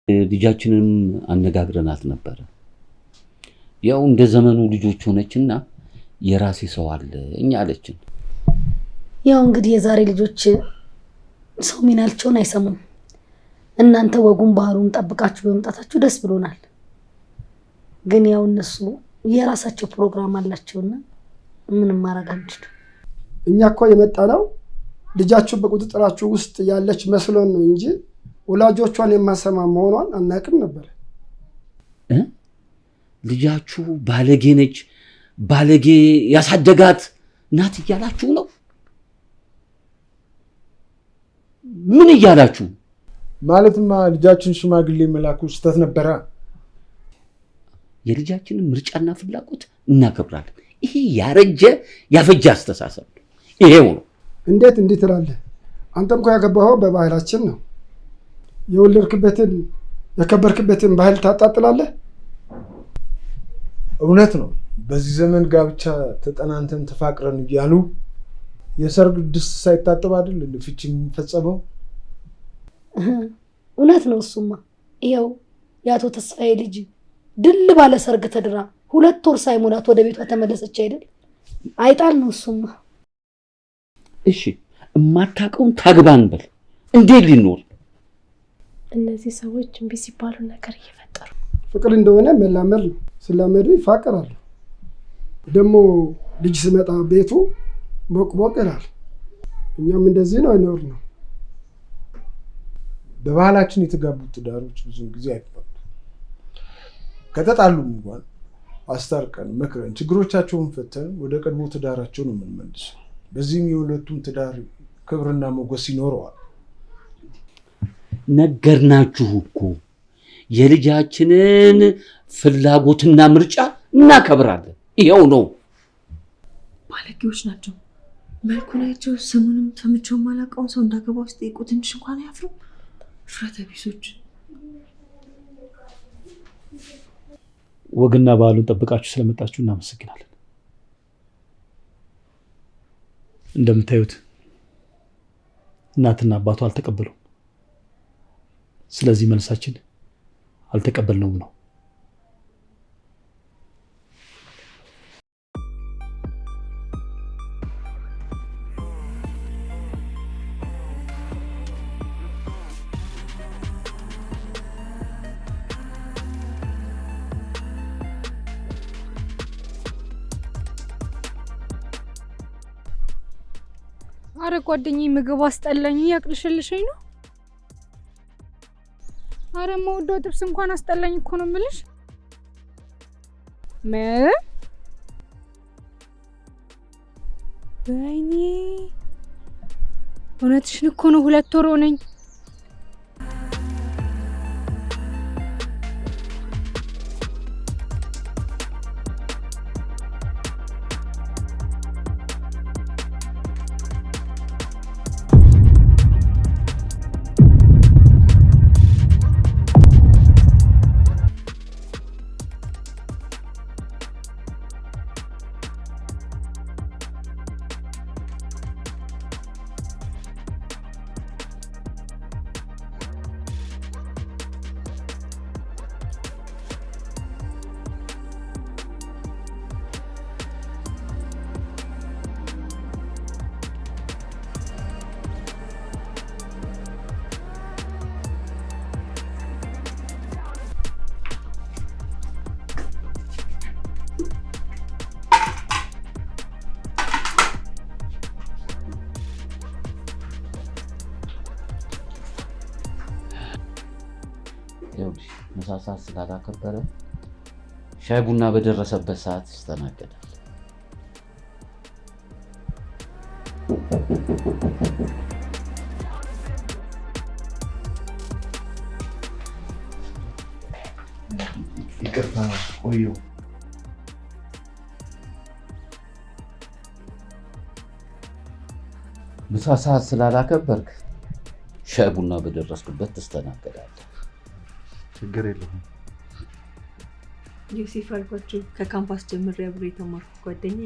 ልጃችንን አነጋግረናት ነበር። ያው እንደ ዘመኑ ልጆች ሆነችና የራሴ ሰው አለ እኛ አለችን። ያው እንግዲህ የዛሬ ልጆች ሰው ሚናልቸውን አይሰሙም። እናንተ ወጉን ባህሉን ጠብቃችሁ በመምጣታችሁ ደስ ብሎናል። ግን ያው እነሱ የራሳቸው ፕሮግራም አላቸውና ምንም ማድረግ አንችልም። እኛ እኮ የመጣ ነው ልጃችሁ በቁጥጥራችሁ ውስጥ ያለች መስሎን ነው እንጂ ወላጆቿን የማሰማ መሆኗን አናውቅም ነበር። ልጃችሁ ባለጌ ነች፣ ባለጌ ያሳደጋት ናት እያላችሁ ነው? ምን እያላችሁ? ማለትማ ልጃችን ሽማግሌ መላኩ ስህተት ነበረ። የልጃችንን ምርጫና ፍላጎት እናከብራለን። ይሄ ያረጀ ያፈጀ አስተሳሰብ ይሄው ነው። እንዴት እንዲህ ትላለህ? አንተም እኮ ያገባኸው በባህላችን ነው። የወለድክበትን የከበርክበትን ባህል ታጣጥላለህ። እውነት ነው። በዚህ ዘመን ጋብቻ ተጠናንተን ተፋቅረን እያሉ የሰርግ ድስት ሳይታጠብ አይደል ፍቺ የሚፈጸመው? እውነት ነው። እሱማ ይኸው የአቶ ተስፋዬ ልጅ ድል ባለ ሰርግ ተድራ 2 ወር ሳይሞላት ወደ ቤቷ ተመለሰች አይደል? አይጣል ነው እሱማ። እሺ እማታውቀውን ታግባን በል። እንዴት ሊኖር? እነዚህ ሰዎች እምቢ ሲባሉ ነገር እየፈጠሩ ፍቅር እንደሆነ መላመድ ነው። ሲላመዱ ይፋቀራሉ። ደግሞ ልጅ ሲመጣ ቤቱ ሞቅ ሞቅ ይላል። እኛም እንደዚህ ነው አይኖር ነው። በባህላችን የተጋቡት ትዳሮች ብዙ ጊዜ አይፈቱ። ከተጣሉም እንኳን አስታርቀን መክረን ችግሮቻቸውን ፈተን ወደ ቀድሞ ትዳራቸው ነው የምንመልሰው። በዚህም የሁለቱም ትዳር ክብርና ሞገስ ይኖረዋል። ነገርናችሁ እኮ የልጃችንን ፍላጎትና ምርጫ እናከብራለን። ይሄው ነው። ባለጌዎች ናቸው። መልኩን አይቼው ስሙንም ሰምቼው ማላውቀውን ሰው እንዳገባው ሲጠይቁ ትንሽ እንኳን አያፍሩም። ፍረተ ቢሶች። ወግና ባህሉን ጠብቃችሁ ስለመጣችሁ እናመሰግናለን። እንደምታዩት እናትና አባቱ አልተቀበሉም። ስለዚህ መልሳችን አልተቀበልነውም ነው። አረ ጓደኛዬ ምግብ አስጠላኝ፣ ያቅልሽልሽኝ ነው። አረ የምወደው ጥብስ እንኳን አስጠላኝ እኮ ነው የምልሽ። ወይኔ እውነትሽን እኮ ነው። 2 ወር ሆነኝ። ምሳ ሰዓት ስላላከበረ ሻይ ቡና በደረሰበት ሰዓት ይስተናገዳል። ይቅርታ ቆየሁ። ምሳ ሰዓት ስላላከበርክ ሻይ ቡና በደረስክበት ትስተናገዳለህ። ችግር የለውም። ዮሴፍ አልኳቸው። ከካምፓስ ጀምሬ አብሬ የተማርኩት ጓደኛ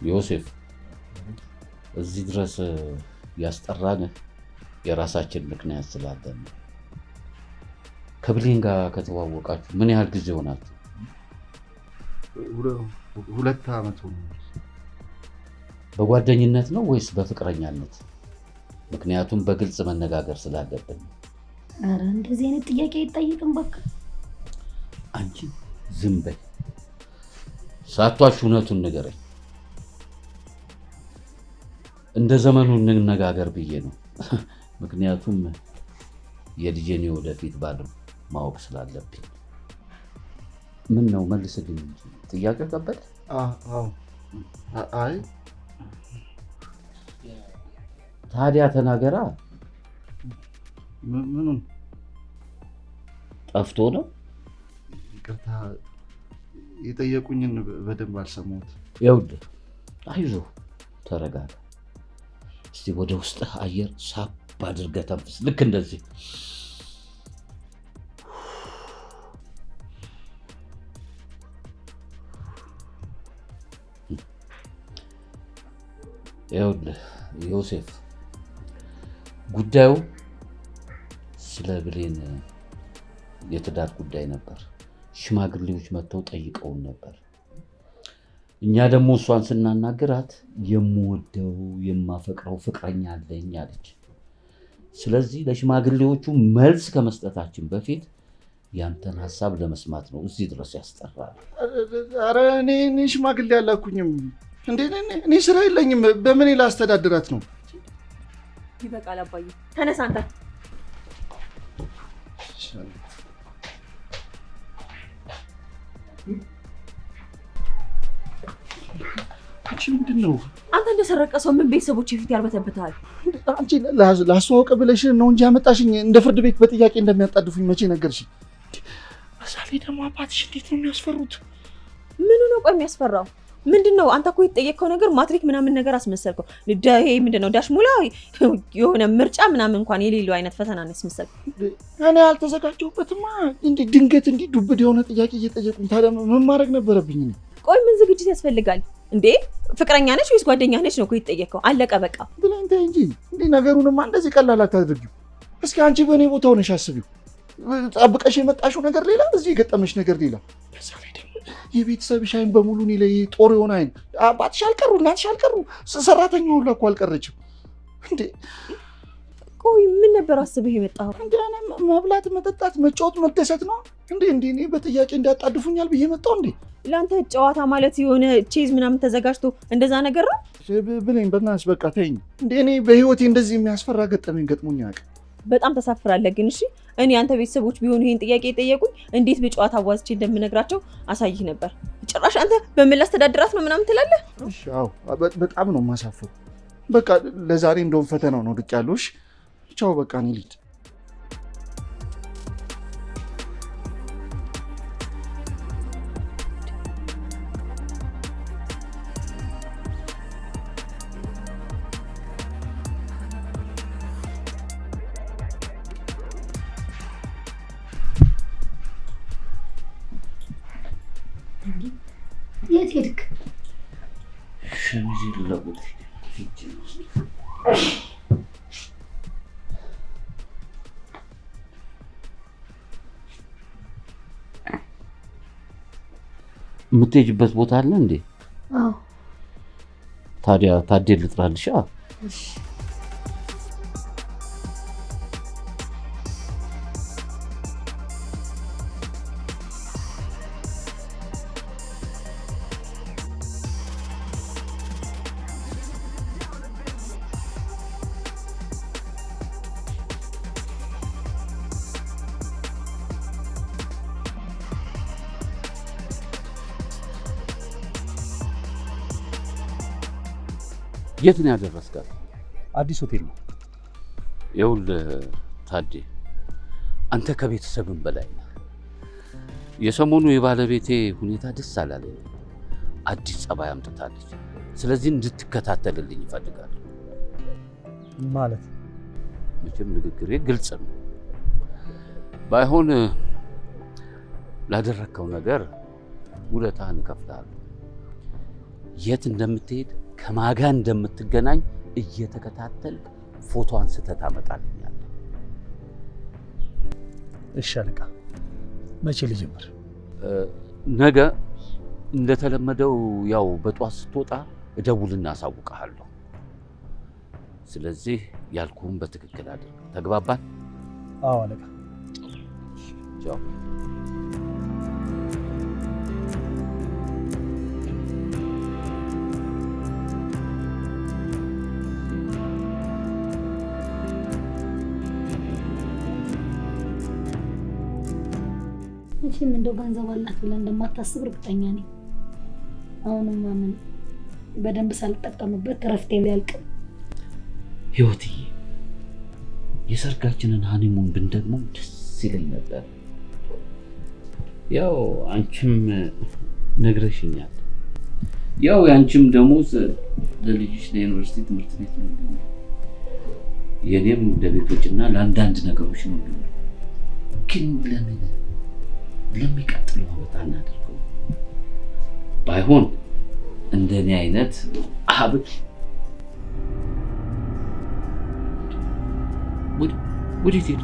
ዮሴፍ እዚህ ድረስ ያስጠራን የራሳችን ምክንያት ስላለን ነው። ከብሌን ጋር ከተዋወቃችሁ ምን ያህል ጊዜ ሆናችሁ? 2 ዓመት ሆነ። በጓደኝነት ነው ወይስ በፍቅረኛነት? ምክንያቱም በግልጽ መነጋገር ስላለብን። ኧረ እንደዚህ አይነት ጥያቄ አይጠይቅም። በቃ አንቺ ዝም በይ፣ ሳቷሽ እውነቱን ንገረኝ። እንደ ዘመኑ እንነጋገር ብዬ ነው። ምክንያቱም የልጄን ወደፊት ባል ማወቅ ስላለብኝ። ምን ነው መልስልኝ እንጂ ጥያቄ ከበደ? አይ ታዲያ ተናገራ። ምኑን? ጠፍቶ ነው? ይቅርታ፣ የጠየቁኝን በደንብ አልሰማሁት። ይኸውልህ፣ አይዞህ፣ ተረጋጋ። እስቲ ወደ ውስጥ አየር ሳብ አድርገህ ተንፍስ። ልክ እንደዚህ። ይኸውልህ ዮሴፍ፣ ጉዳዩ ስለ ብሌን የትዳር ጉዳይ ነበር። ሽማግሌዎች መጥተው ጠይቀውን ነበር። እኛ ደግሞ እሷን ስናናግራት የምወደው የማፈቅረው ፍቅረኛ አለኝ አለች። ስለዚህ ለሽማግሌዎቹ መልስ ከመስጠታችን በፊት ያንተን ሀሳብ ለመስማት ነው እዚህ ድረስ ያስጠራል። ኧረ እኔ ሽማግሌ አላኩኝም እንዴ! እኔ ስራ የለኝም። በምን ላስተዳድራት ነው? ይበቃል አባዬ፣ ተነሳ አንተ። አንቺ ምንድን ነው? አንተ እንደሰረቀ ሰው ምን ቤተሰቦች ፊት ያርበተብታል? አንቺ ላስተዋውቅ ብለሽ ነው እንጂ ያመጣሽኝ እንደ ፍርድ ቤት በጥያቄ እንደሚያጣድፉኝ መቼ ነገርሽኝ? በዛ ላይ ደግሞ አባትሽ እንዴት ነው የሚያስፈሩት? ምኑ ነው ቆይ የሚያስፈራው? ምንድነው? አንተ እኮ የተጠየቀው ነገር ማትሪክ ምናምን ነገር አስመሰልከው። ይሄ ምንድነው? ዳሽ ሙላ የሆነ ምርጫ ምናምን እንኳን የሌለው አይነት ፈተና ነው ያስመሰልከው። እኔ አልተዘጋጀሁበትማ። ድንገት ዱብድ የሆነ ጥያቄ እየጠየቁኝ ታዲያ ምን ማድረግ ነበረብኝ? ቆይ ምን ዝግጅት ያስፈልጋል እንዴ? ፍቅረኛ ነች ወይስ ጓደኛ ነች ነው እኮ የተጠየቀው። አለቀ በቃ ብለህ እንትን እንጂ እንዴ ነገሩንማ እንደዚህ ቀላል አታድርጊው። እስኪ አንቺ በእኔ ቦታ ሆነሽ አስቢው። ጠብቀሽ የመጣሽው ነገር ሌላ፣ እዚህ የገጠመሽ ነገር ሌላ። በዛ ላይ ደግሞ የቤተሰብሽ አይን በሙሉ እኔ ላይ ጦር የሆነ አይን። አባትሽ አልቀሩ፣ እናትሽ አልቀሩ፣ ሰራተኛ ሁላ እኮ አልቀረችም እንዴ። ቆይ ምን ነበር አስበህ የመጣው? እንዴ መብላት፣ መጠጣት፣ መጫወት፣ መደሰት ነው እንዴ? እኔ በጥያቄ እንዳጣድፉኛል ብዬ መጣሁ እንዴ? ለአንተ ጨዋታ ማለት የሆነ ቼዝ ምናምን ተዘጋጅቶ እንደዛ ነገር ነው ብለኝ። በእናትሽ በቃ ተይኝ እንዴ። እኔ በህይወቴ እንደዚህ የሚያስፈራ ገጠመኝ ገጥሞኝ አያውቅም። በጣም ተሳፍራለህ ግን። እሺ እኔ አንተ ቤተሰቦች ቢሆኑ ይሄን ጥያቄ የጠየቁኝ እንዴት በጨዋታ አዋዝቼ እንደምነግራቸው አሳይህ ነበር። ጭራሽ አንተ በምን ላስተዳድራት ነው ምናምን ትላለህ? እሺ አዎ፣ በጣም ነው የማሳፍረው። በቃ ለዛሬ እንደውም ፈተናው ነው ድቄያለሁ። እሺ ቻው፣ በቃ እኔ ልሂድ። የት ሄድክ? ሸሚዝ ለቁጥ የምትሄጂበት ቦታ አለ እንዴ? አዎ። ታዲያ ታዴ ልጥራልሽ? እሺ የት ነው ያደረስካት? አዲስ ሆቴል ነው። ይኸውልህ ታዴ፣ አንተ ከቤተሰብም በላይ ነህ። የሰሞኑ የባለቤቴ ሁኔታ ደስ አላለኝ። አዲስ ጸባይ አምጥታለች። ስለዚህ እንድትከታተልልኝ ይፈልጋል። ማለት መቼም ንግግሬ ግልጽ ነው። ባይሆን ላደረግከው ነገር ውለታህን እከፍልሃለሁ። የት እንደምትሄድ ከማጋ እንደምትገናኝ እየተከታተልክ ፎቶ አንስተህ ታመጣልኛለህ። እሺ አለቃ፣ መቼ ልጀምር? ነገ እንደተለመደው ያው በጧት ስትወጣ እደውልና አሳውቅሃለሁ። ስለዚህ ያልኩህን በትክክል አድርግ። ተግባባን? አዎ አለቃ። ቻው። መቼም እንደው ገንዘብ አላት ብለን እንደማታስብ እርግጠኛ ነኝ። አሁንም ማመን በደንብ ሳልጠቀምበት እረፍቴ ሊያልቅ። ህይወትዬ የሰርጋችንን ሀኒሙን ብንደግመው ደስ ይለኝ ነበር። ያው አንቺም ነግረሽኛል። ያው የአንቺም ደሞዝ ለልጅሽ ለዩኒቨርሲቲ ትምህርት ቤት ነው የሚሆነው፣ የኔም ለቤቶችና ለአንዳንድ ነገሮች ነው የሚሆነው። ግን ለምን ለሚቀጥለው ዓመት አናደርገው? ባይሆን እንደኔ አይነት ሀብል ወዴት ሄዱ?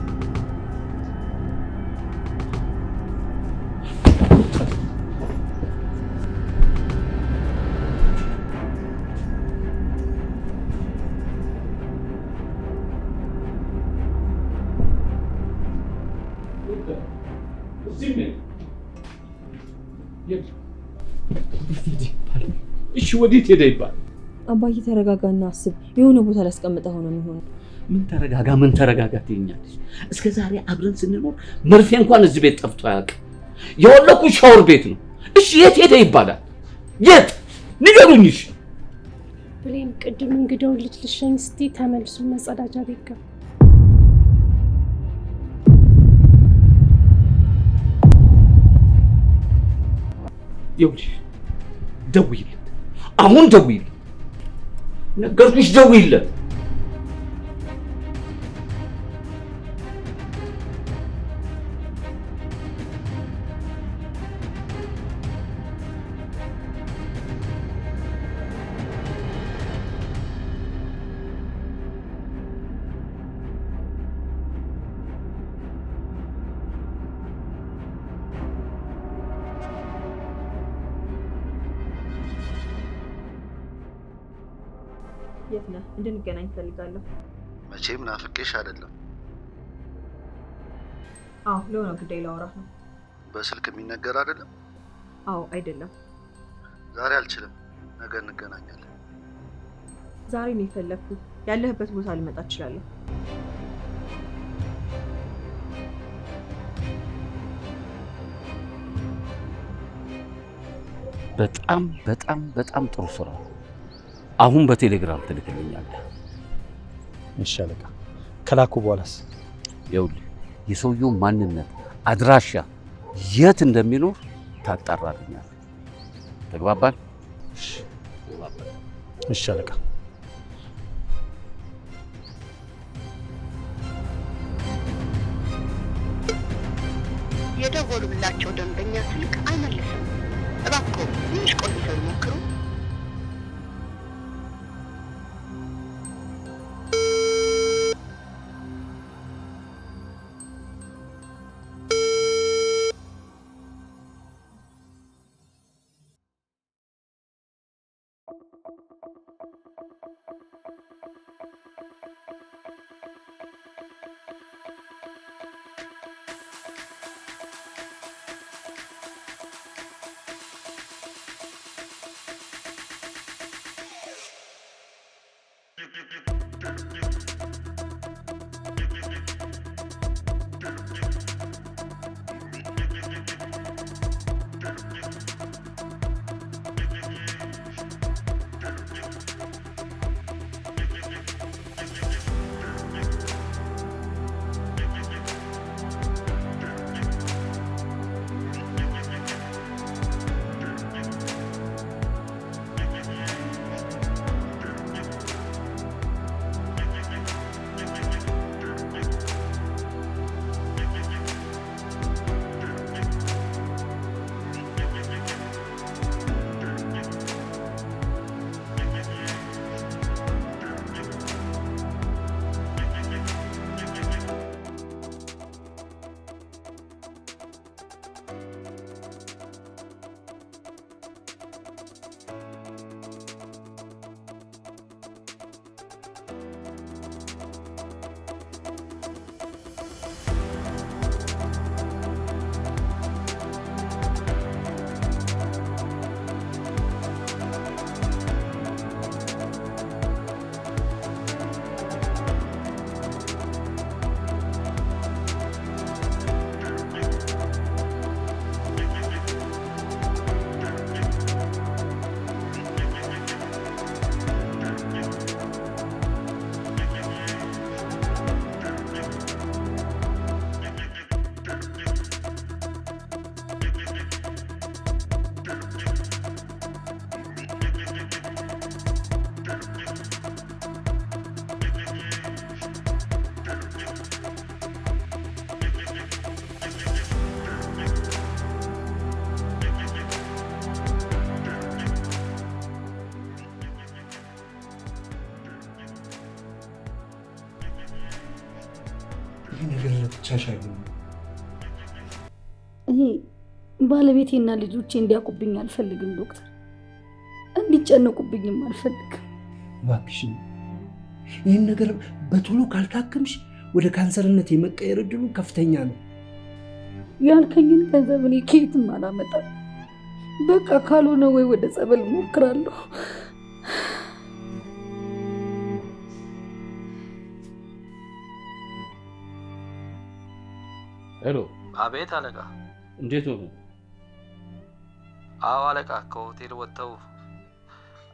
እሺ ወዴት ሄደ ይባል? አባዬ ተረጋጋና አስብ። የሆነ ቦታ ላስቀምጠው ነው የሚሆነው። ምን ተረጋጋ ትይኛለሽ? እስከ ዛሬ አብረን ስንኖር መርፌ እንኳን እዚህ ቤት ጠፍቶ አያውቅም። የወለኩ ሻወር ቤት ነው። እሺ የት ሄደ ይባላል? የት ንገሩኝ። እሺ ብሌን ቅድም እንግዳውን ልጅ ልሸኝ ስትይ ተመልሶ መጸዳጃ ቤት ገባ። ይኸውልሽ ደውይለት፣ አሁን ደውይለት። ነገርኩሽ ደውይለት። የት ነህ? እንድንገናኝ ፈልጋለሁ። መቼም ናፍቄሽ አይደለም። አዎ ለሆነ ጉዳይ ላወራህ ነው። በስልክ የሚነገር አይደለም? አዎ አይደለም። ዛሬ አልችልም፣ ነገ እንገናኛለን። ዛሬ ነው የፈለግኩት። ያለህበት ቦታ ልመጣ እችላለሁ። በጣም በጣም በጣም ጥሩ ስራ። አሁን በቴሌግራም ትልክልኛለህ? እሺ አለቃ። ከላኩ በኋላስ? ይኸውልህ የሰውየው ማንነት፣ አድራሻ፣ የት እንደሚኖር ታጣራልኛለህ። ተግባባን? እሺ አለቃ። የደወሉላቸው ደንበኛ ስልክ አይመልስም። እባክዎ ትንሽ ቆይተው ይሞክሩ። ብቻሽ አይሆንም። እኔ ባለቤቴና ልጆቼ እንዲያውቁብኝ አልፈልግም ዶክተር፣ እንዲጨነቁብኝም አልፈልግም። እባክሽን ይህን ነገር በቶሎ ካልታከምሽ ወደ ካንሰርነት የመቀየር እድሉ ከፍተኛ ነው። ያልከኝን ገንዘብ እኔ ከየትም አላመጣም። በቃ ካልሆነ ወይ ወደ ጸበል እሞክራለሁ። ሄሎ። አቤት አለቃ። እንዴት ነው? አዎ አለቃ፣ ከሆቴል ወጥተው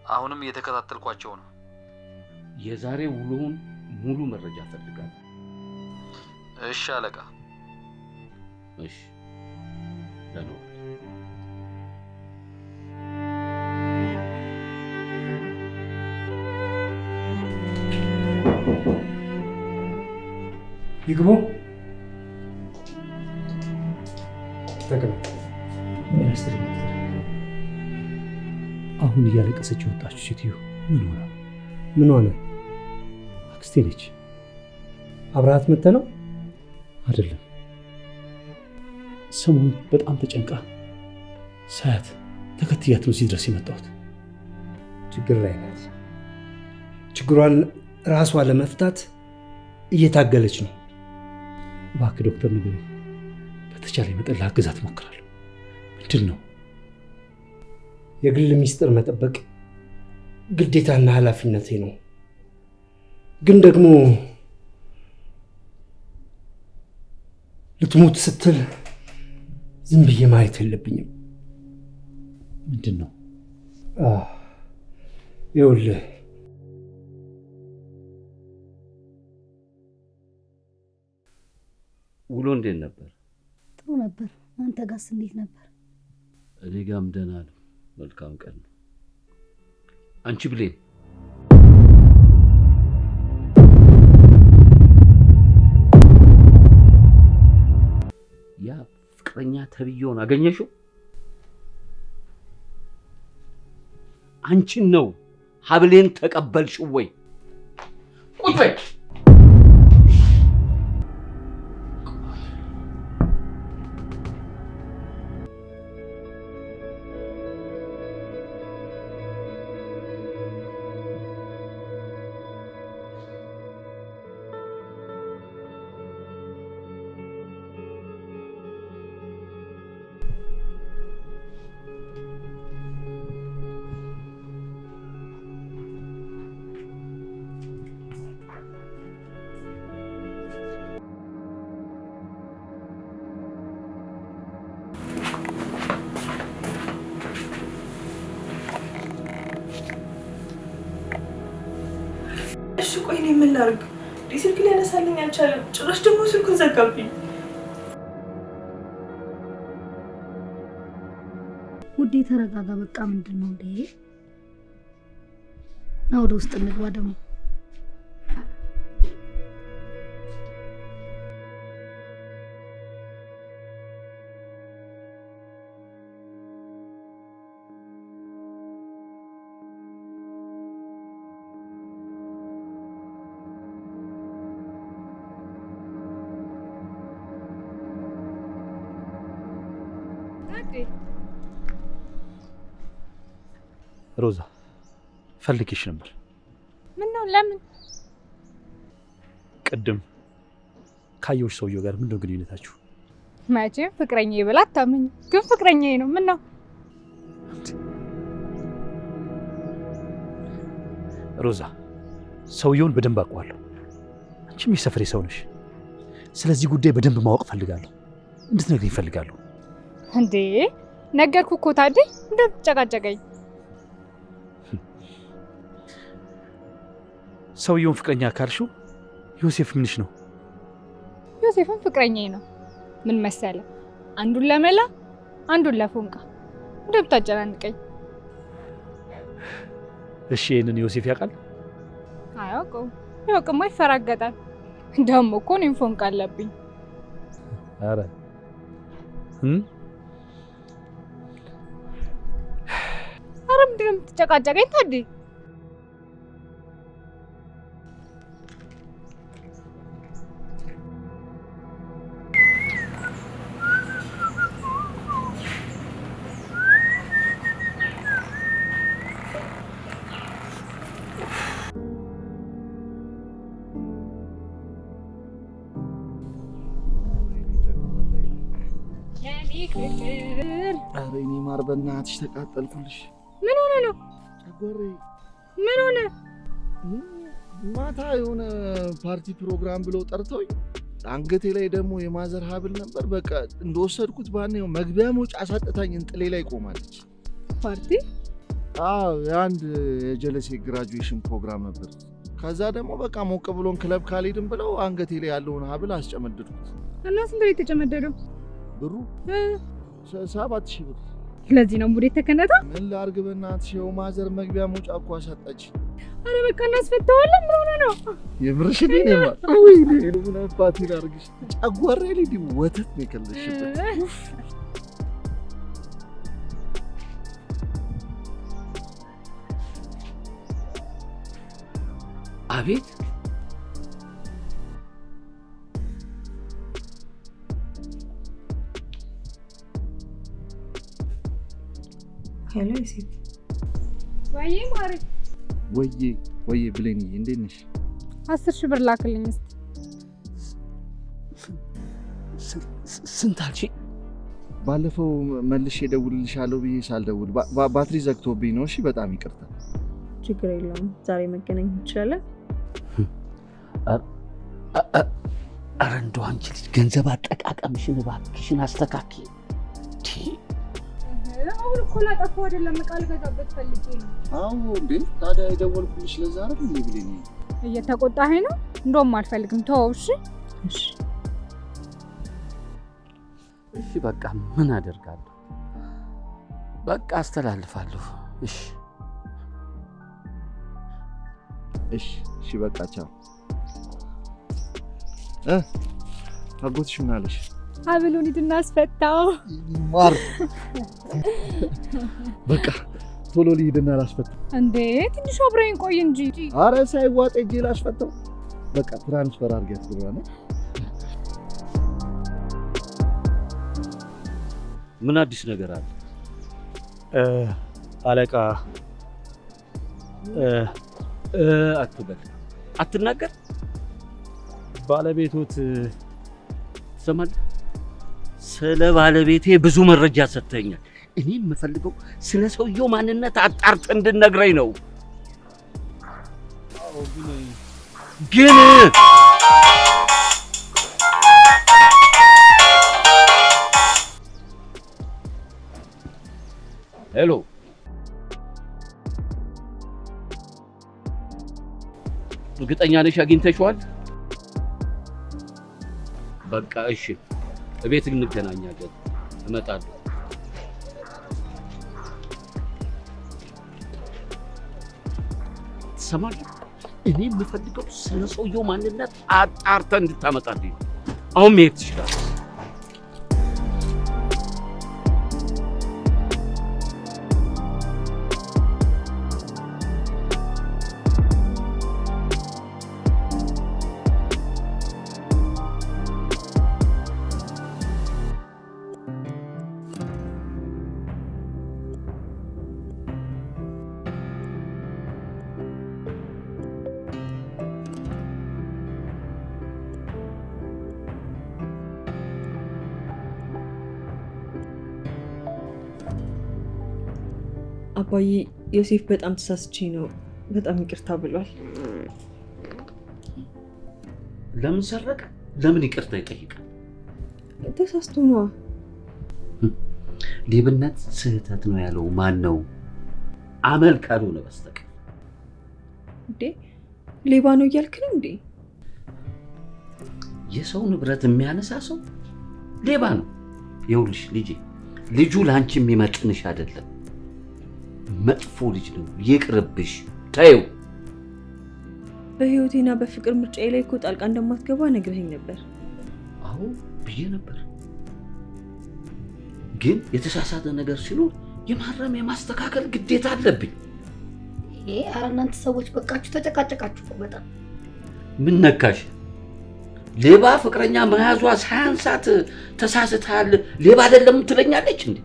አሁንም እየተከታተልኳቸው ነው። የዛሬ ውሎውን ሙሉ መረጃ ፈልጋለሁ። እሺ አለቃ። እሺ ለኖ ይግቡ። ተቀበል። አሁን እያለቀሰች የወጣችው ሴትዮ ምን ሆነ? ምን ሆነ? አክስቴ ነች። አብረሃት መጥተህ ነው? አይደለም፣ ሰሞኑን በጣም ተጨንቃ ሳያት ተከትያት ነው እዚህ ድረስ የመጣሁት። ችግር ላይ ናት። ችግሯን ራሷ ለመፍታት እየታገለች ነው። እባክህ ዶክተር ንገረኝ፣ በተቻለ መጠን ላግዛት እሞክራለሁ። ምንድን ነው? የግል ሚስጥር መጠበቅ ግዴታና ኃላፊነቴ ነው። ግን ደግሞ ልትሞት ስትል ዝም ብዬ ማየት የለብኝም። ምንድን ነው? ይኸውልህ ውሎ እንዴት ነበር? ጥሩ ነበር። አንተ ጋርስ እንዴት ነበር? እኔ ጋርም ደህና ነው። መልካም ቀን ነው። አንቺ ብሌን፣ ያ ፍቅረኛ ተብዬውን አገኘሽው? አንቺን ነው ሀብሌን ተቀበልሽው ወይ? ቁጭ በይ። እሺ ቆይ እኔ ምን ላድርግ? ስልክ ሊያነሳልኝ አልቻለም። ጭራሽ ደግሞ ስልኩን ዘጋብኝ። ውዴ ተረጋጋ። በቃ ምንድን ነው እንዴ? ና ወደ ውስጥ እንግባ ደግሞ። ሮዛ ፈልጌሽ ነበር። ምን ነው? ለምን? ቅድም ካየሁሽ ሰውየው ጋር ምንድነው ግንኙነታችሁ? መቼም ፍቅረኛዬ ብላ አታምኝ፣ ግን ፍቅረኛዬ ነው። ምን ነው? ሮዛ ሰውየውን በደንብ አውቀዋለሁ። አንቺም የሰፈሬ ሰው ነሽ። ስለዚህ ጉዳይ በደንብ ማወቅ ፈልጋለሁ፣ እንድትነግሪኝ ፈልጋለሁ። እንዴ ነገርኩ እኮ ታዲያ እንደምትጨቃጨቀኝ። ሰውየውን ፍቅረኛ ካልሽው ዮሴፍ ምንሽ ነው? ዮሴፍም ፍቅረኛዬ ነው። ምን መሰለ፣ አንዱን ለመላ አንዱን ለፎንቃ እንደምታጨናንቀኝ። እሺ ይሄንን ዮሴፍ ያውቃል? አያውቀውም። ያውቅማ ይፈራገጣል። ደግሞ እኮ እኔም ፎንቃ አለብኝ። ኧረ ኧረ ምንድን ነው የምትጨቃጨቀኝ ታዲያ? ኧረ እኔ ማር በእናትሽ ተቃጠልኩልሽ። ምን ሆነ ነው? ጨጓሬ። ምን ሆነ? ማታ የሆነ ፓርቲ ፕሮግራም ብለው ጠርተውኝ አንገቴ ላይ ደግሞ የማዘር ሀብል ነበር። በቃ እንደወሰድኩት ባኔው መግቢያ መውጫ አሳጥታኝ እንጥሌ ላይ ቆማለች። ፓርቲ? አዎ የአንድ የጀለሴ ግራጁዌሽን ፕሮግራም ነበር። ከዛ ደግሞ በቃ ሞቅ ብሎን ክለብ ካልሄድን ብለው አንገቴ ላይ ያለውን ሀብል አስጨመደድኩት። እና ስንት ብር የተጨመደደው? ብሩ 7,000 ብር። ለዚህ ነው ሙድ የተከነተው? ምን ላድርግ በእናትሽ፣ ይኸው ማዘር መግቢያ መውጫ እኮ አሳጣች። አረ በቃ እናስፈታዋለን። ምን ሆነ ነው? የምርሽን ነው ማለት? ወይ ምን አባቴ ላድርግሽ? ጨጓሬ ላይ ወተት ነው የከለሽበት። አቤት ሄሎ ዮሴፍ። ወይዬ ማሪ። ወይዬ ብሌንዬ እንዴት ነሽ? 10,000 ብር ላክልኝ እስቲ። ስንት አልሽኝ? ባለፈው መልሼ እደውልልሻለሁ ብዬ ሳልደውል ባትሪ ዘግቶብኝ ነው። እሺ በጣም ይቅርታ። ችግር የለውም። ዛሬ መገናኘት እንችላለን። ኧረ እንደው አንቺ ልጅ ገንዘብ አጠቃቀምሽን እባክሽን አስተካኪ። አሁን እኮ ላጠፋው አይደለም ቃል ገዛበት ፈልጌ ነው። አዎ እንዴ ታዲያ የደወልኩልሽ ለዛ አይደል እንዴ ብሌን? እየተቆጣኸኝ ነው? እንደውም አልፈልግም ተወው። እሺ እሺ በቃ ምን አደርጋለሁ? በቃ አስተላልፋለሁ። እሺ በቃ ቻው። አጎትሽ ምን አለሽ? ሀብሉን ሂድና አስፈታው። ማር በቃ ቶሎ ልሂድና ላስፈታው። እንዴ ትንሽ አብረኝ ቆይ እንጂ። አረ ሳይዋጥ እጄ ላስፈታው። በቃ ትራንስፈር አድርጊያት ብሏል። ምን አዲስ ነገር አለ? አለቃ አትበል፣ አትናገር። ባለቤቶት ትሰማለህ? ስለ ባለቤቴ ብዙ መረጃ ሰጥተኛል። እኔ የምፈልገው ስለ ሰውየው ማንነት አጣርተህ እንድነግረኝ ነው። ግን ሄሎ፣ እርግጠኛ ነሽ አግኝተሽዋል? በቃ እሺ፣ እቤት እንገናኛለን። እመጣለሁ። ትሰማለህ? እኔ የምፈልገው ስለ ሰውየው ማንነት አጣርተህ እንድታመጣልኝ። አሁን መሄድ ትችላለህ። አባዬ ዮሴፍ በጣም ተሳስቼ ነው፣ በጣም ይቅርታ ብሏል። ለምን ሰረቀ? ለምን ይቅርታ ይጠይቃል? ተሳስቶ ነዋ። ሌብነት ስህተት ነው ያለው ማን ነው? አመል ካልሆነ በስተቀር። እንዴ ሌባ ነው እያልክ ነው እንዴ? የሰው ንብረት የሚያነሳ ሰው ሌባ ነው። ይኸውልሽ ልጁ ለአንቺ የሚመጥንሽ አይደለም። መጥፎ ልጅ ነው። ይቅርብሽ፣ ተይው። በህይወቴና በፍቅር ምርጫዬ ላይ እኮ ጣልቃ እንደማትገባ ነግረኸኝ ነበር። አዎ ብዬ ነበር፣ ግን የተሳሳተ ነገር ሲኖር የማረም የማስተካከል ግዴታ አለብኝ። ኧረ እናንተ ሰዎች በቃችሁ፣ ተጨቃጨቃችሁ እኮ በጣም። ምን ነካሽ? ሌባ ፍቅረኛ መያዟ ሳያንሳት ተሳስተሃል፣ ሌባ አይደለም ትለኛለች እንዴ?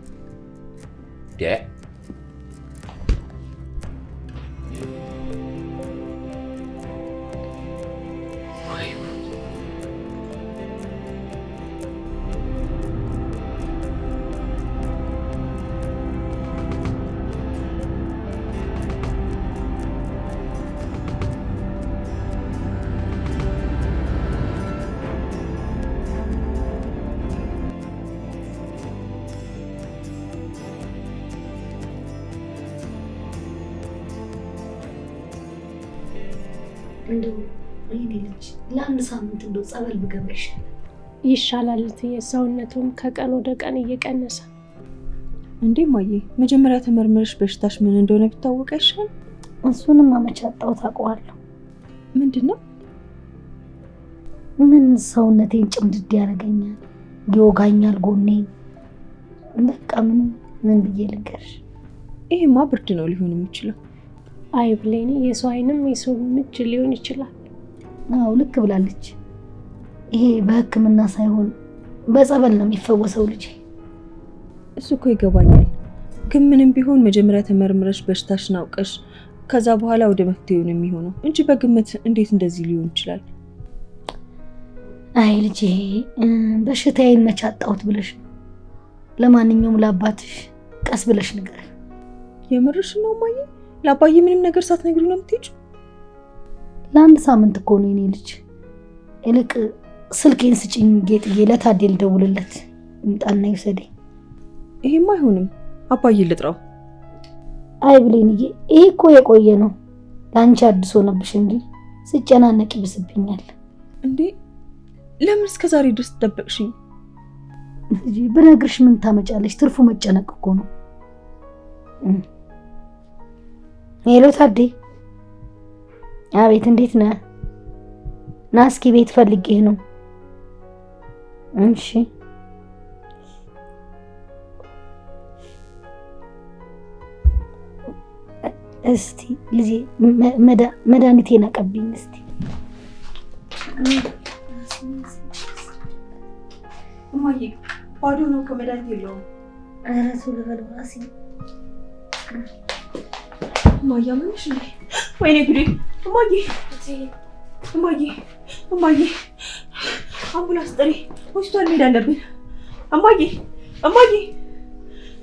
እንደው እኔ ልጅ ለአንድ ሳምንት እንደው ጸበል ብገባ ይሻላል። ይሻላል እትዬ፣ ሰውነቱም ከቀን ወደ ቀን እየቀነሰ። እንዴ ማዬ፣ መጀመሪያ ተመርመርሽ በሽታሽ ምን እንደሆነ ቢታወቅ አይሻል? እሱንም አመቻጣው ታውቀዋለሁ። ምንድነው? ምን ሰውነቴን ጭምድድ ያደርገኛል፣ ይወጋኛል ጎኔ። በቃ ምን ብዬ ልንገርሽ? ይሄማ ብርድ ነው ሊሆን የሚችለው። አይ ብሌኒ፣ የሰው አይንም የሰው እጅ ሊሆን ይችላል። አዎ ልክ ብላለች። ይሄ በሕክምና ሳይሆን በጸበል ነው የሚፈወሰው ልጅ። እሱ እኮ ይገባኛል፣ ግን ምንም ቢሆን መጀመሪያ ተመርምረሽ በሽታሽን አውቀሽ ከዛ በኋላ ወደ መፍትሄው ነው የሚሆነው እንጂ በግምት እንዴት እንደዚህ ሊሆን ይችላል? አይ ልጄ፣ በሽታዬን መች አጣሁት ብለሽ ነው። ለማንኛውም ለአባትሽ ቀስ ብለሽ ንገር። የምርሽ ነው ማዬ? ለአባዬ ምንም ነገር ሳትነግሪው ነው የምትሄጂው? ለአንድ ሳምንት እኮ ነው የኔ ልጅ። ይልቅ ስልኬን ስጭኝ ጌጥዬ፣ ለታዴ ልደውልለት ይምጣና ይውሰደኝ። ይሄማ አይሆንም፣ አባዬ ልጥራው። አይ ብሌንዬ፣ ይሄ እኮ የቆየ ነው። ለአንቺ አዲስ ሆነብሽ እንጂ ስጨናነቅ ይብስብኛል። እንዴ ለምን እስከ ዛሬ ድረስ ተደበቅሽኝ? ልጅ ብነግርሽ ምን ታመጫለሽ? ትርፉ መጨነቅ እኮ ነው። ሄሎ ታዴ። አቤት፣ እንዴት ነህ? ና እስኪ ቤት ፈልጌህ ነው። እሺ እስቲ ልጄ መድኃኒቴን አቀብኝ እስቲ። እማዬ ባዶ ነው እኮ መድኃኒት የለውም። ኧረ ቶሎ በል ራሴ። እማዬ አመመሽ እንዴ? ወይኔ ጉዴ! እማዬ እማዬ፣ አምቡላንስ ጥሪ፣ ሆስፒታል መሄድ አለብን። እማዬ፣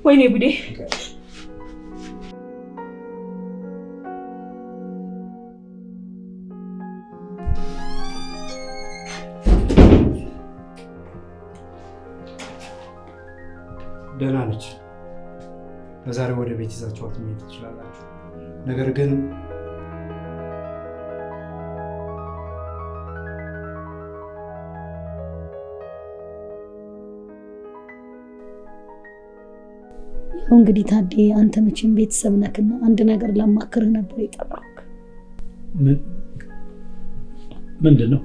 ወይኔ ጉዴ! ደህና ነች። ለዛሬ ወደ ቤት ይዛችኋት መሄድ ትችላላችሁ። ነገር ግን ያው እንግዲህ ታዴ፣ አንተ መቼም ቤተሰብ ነክና አንድ ነገር ላማክርህ ነበር የጠራሁት። ምንድን ነው?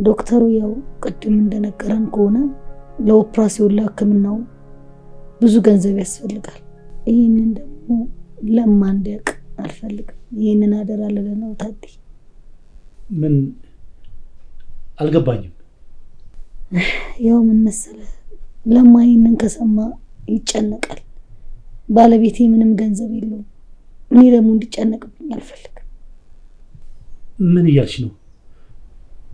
ዶክተሩ ያው ቅድም እንደነገረን ከሆነ ለኦፕራሲዮን ለሕክምናው ብዙ ገንዘብ ያስፈልጋል። ይህንን ደግሞ ለማን እንዲያውቅ አልፈልግም። ይህንን አደራ ልልህ ነው ታዴ። ምን አልገባኝም። ያው ምን መሰለህ፣ ለማ ይህንን ከሰማ ይጨነቃል። ባለቤቴ ምንም ገንዘብ የለውም። እኔ ደግሞ እንዲጨነቅብኝ አልፈልግም። ምን እያልሽ ነው?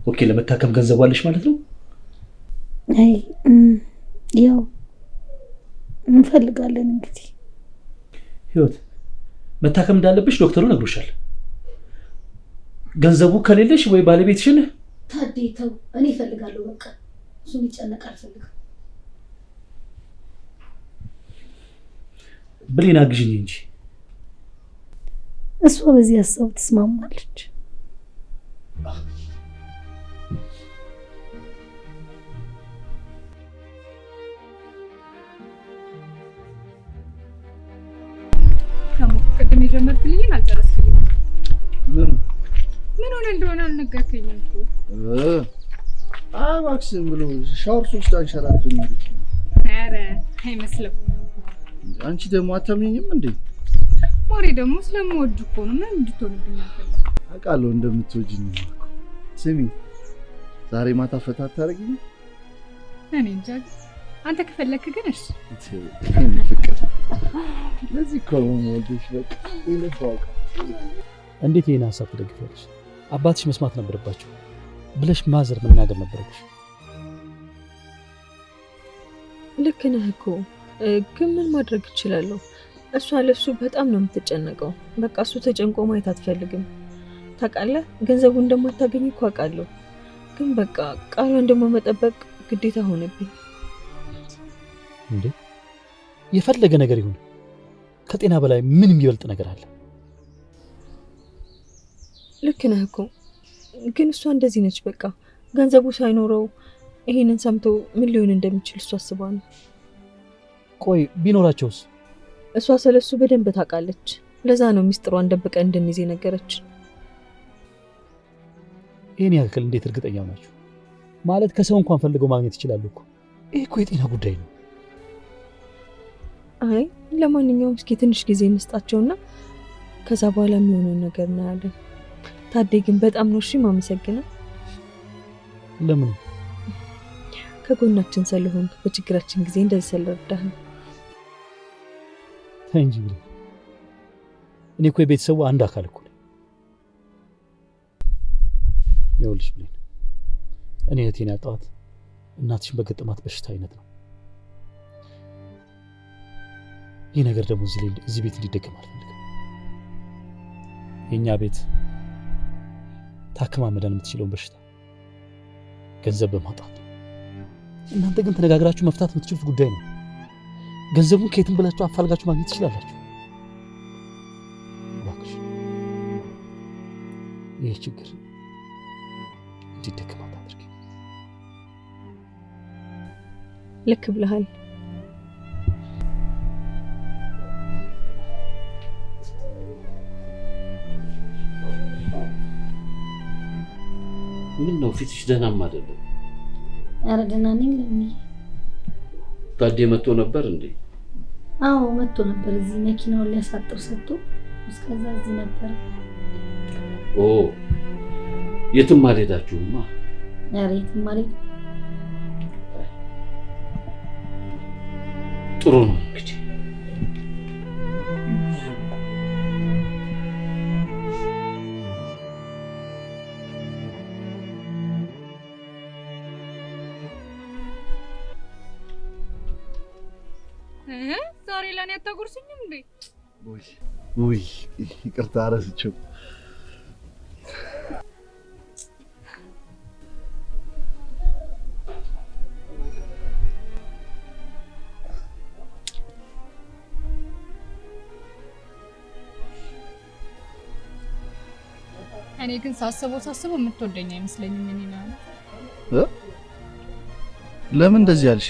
ኦኬ፣ ለመታከም ገንዘብ አለሽ ማለት ነው? አይ ያው እንፈልጋለን እንግዲህ። ህይወት፣ መታከም እንዳለብሽ ዶክተሩ ነግሮሻል። ገንዘቡ ከሌለሽ ወይ ባለቤትሽን ታዴ ተው፣ እኔ እፈልጋለሁ። በቃ እሱ እንዲጨነቅ አልፈልግም። ብሌን አግዥኝ እንጂ። እሷ በዚህ ሀሳብ ትስማማለች። ቅድም የጀመርክልኝን አልጨረስክልኝም። ምን ሆነ እንደሆነ አልነገርከኝም እኮ። እባክሽ ብሎ ሻወር ሶስት አንሸራቶኝ። ኧረ አይመስልም። አንቺ ደግሞ አታምኚኝም እንዴ? ሞሬ ደግሞ ስለምወድ እኮ ነው። ምን እንድትሆንብኝ አልፈልግም። አውቃለሁ እንደምትወጂኝ እኮ። ስሚ፣ ዛሬ ማታ ፈታ አታደርጊኝ? እኔ እንጃ፣ አንተ ከፈለክ ግን እሺ። ፍቅር ለዚህ እኮ ነው የምወድሽ። በቃ ይለፋውቃ። እንዴት ይሄን ሀሳብ ትደግፊያለሽ? አባትሽ መስማት ነበረባቸው ብለሽ ማዘር መናገር ነበረብሽ። ልክ ነህ እኮ፣ ግን ምን ማድረግ እችላለሁ? እሷ ለሱ በጣም ነው የምትጨነቀው። በቃ እሱ ተጨንቆ ማየት አትፈልግም። ታውቃለህ፣ ገንዘቡ እንደማታገኝ እኮ አውቃለሁ፣ ግን በቃ ቃሏን ደግሞ መጠበቅ ግዴታ ሆነብኝ። እንዴ የፈለገ ነገር ይሁን ከጤና በላይ ምን የሚበልጥ ነገር አለ? ልክ ነህ እኮ ግን እሷ እንደዚህ ነች። በቃ ገንዘቡ ሳይኖረው ይሄንን ሰምቶ ምን ሊሆን እንደሚችል እሷ አስባ ነው። ቆይ ቢኖራቸውስ? እሷ ስለሱ በደንብ ታውቃለች። ለዛ ነው ሚስጥሯን ደብቀ እንድንይዝ ነገረች። ይሄን ያክል እንዴት እርግጠኛ ናችሁ? ማለት ከሰው እንኳን ፈልገው ማግኘት ይችላሉ እኮ። ይሄ እኮ የጤና ጉዳይ ነው። አይ ለማንኛውም እስኪ ትንሽ ጊዜ እንስጣቸውና ከዛ በኋላ የሚሆነውን ነገር እናያለን። ታዴ ግን በጣም ነው እሺ ማመሰግነው። ለምን? ከጎናችን ስለሆንክ በችግራችን ጊዜ እንደዚህ ስለረዳህ። ተይ እንጂ ብሌን፣ እኔ እኮ የቤተሰቡ አንድ አካል እኮ ነኝ። ይኸውልሽ ብሌን፣ እኔ እህቴን ያጣኋት እናትሽን በገጠማት በሽታ አይነት ነው። ይህ ነገር ደግሞ እዚህ ቤት እንዲደገም አልፈልግም። የእኛ ቤት ታክማ መዳን የምትችለውን በሽታ ገንዘብ በማውጣት ነው። እናንተ ግን ተነጋግራችሁ መፍታት የምትችሉት ጉዳይ ነው። ገንዘቡን ከየትም ብላችሁ አፋልጋችሁ ማግኘት ትችላላችሁ። እባክሽ ይህ ችግር እንዲደገም አታድርጊ። ልክ ብለሃል። ምን ነው ፊትሽ ደህናም አይደለም? ኧረ ደህና ነኝ። ለምን ታዴ መጥቶ ነበር እንዴ? አዎ መጥቶ ነበር። እዚህ መኪናውን ሊያሳጥር ሰጥቶ እስከዛ እዚህ ነበር። ኦ የትም አልሄዳችሁማ? ኧረ የትም አልሄድም። ጥሩ ነው እንግዲህ። ዛሬ ለኔ አታጎርስኝም እንዴ? ውይ ይቅርታ ረስቼው። እኔ ግን ሳስበው የምትወደኝ አይመስለኝም። እኔ ነው ለምን እንደዚህ ያልሽ?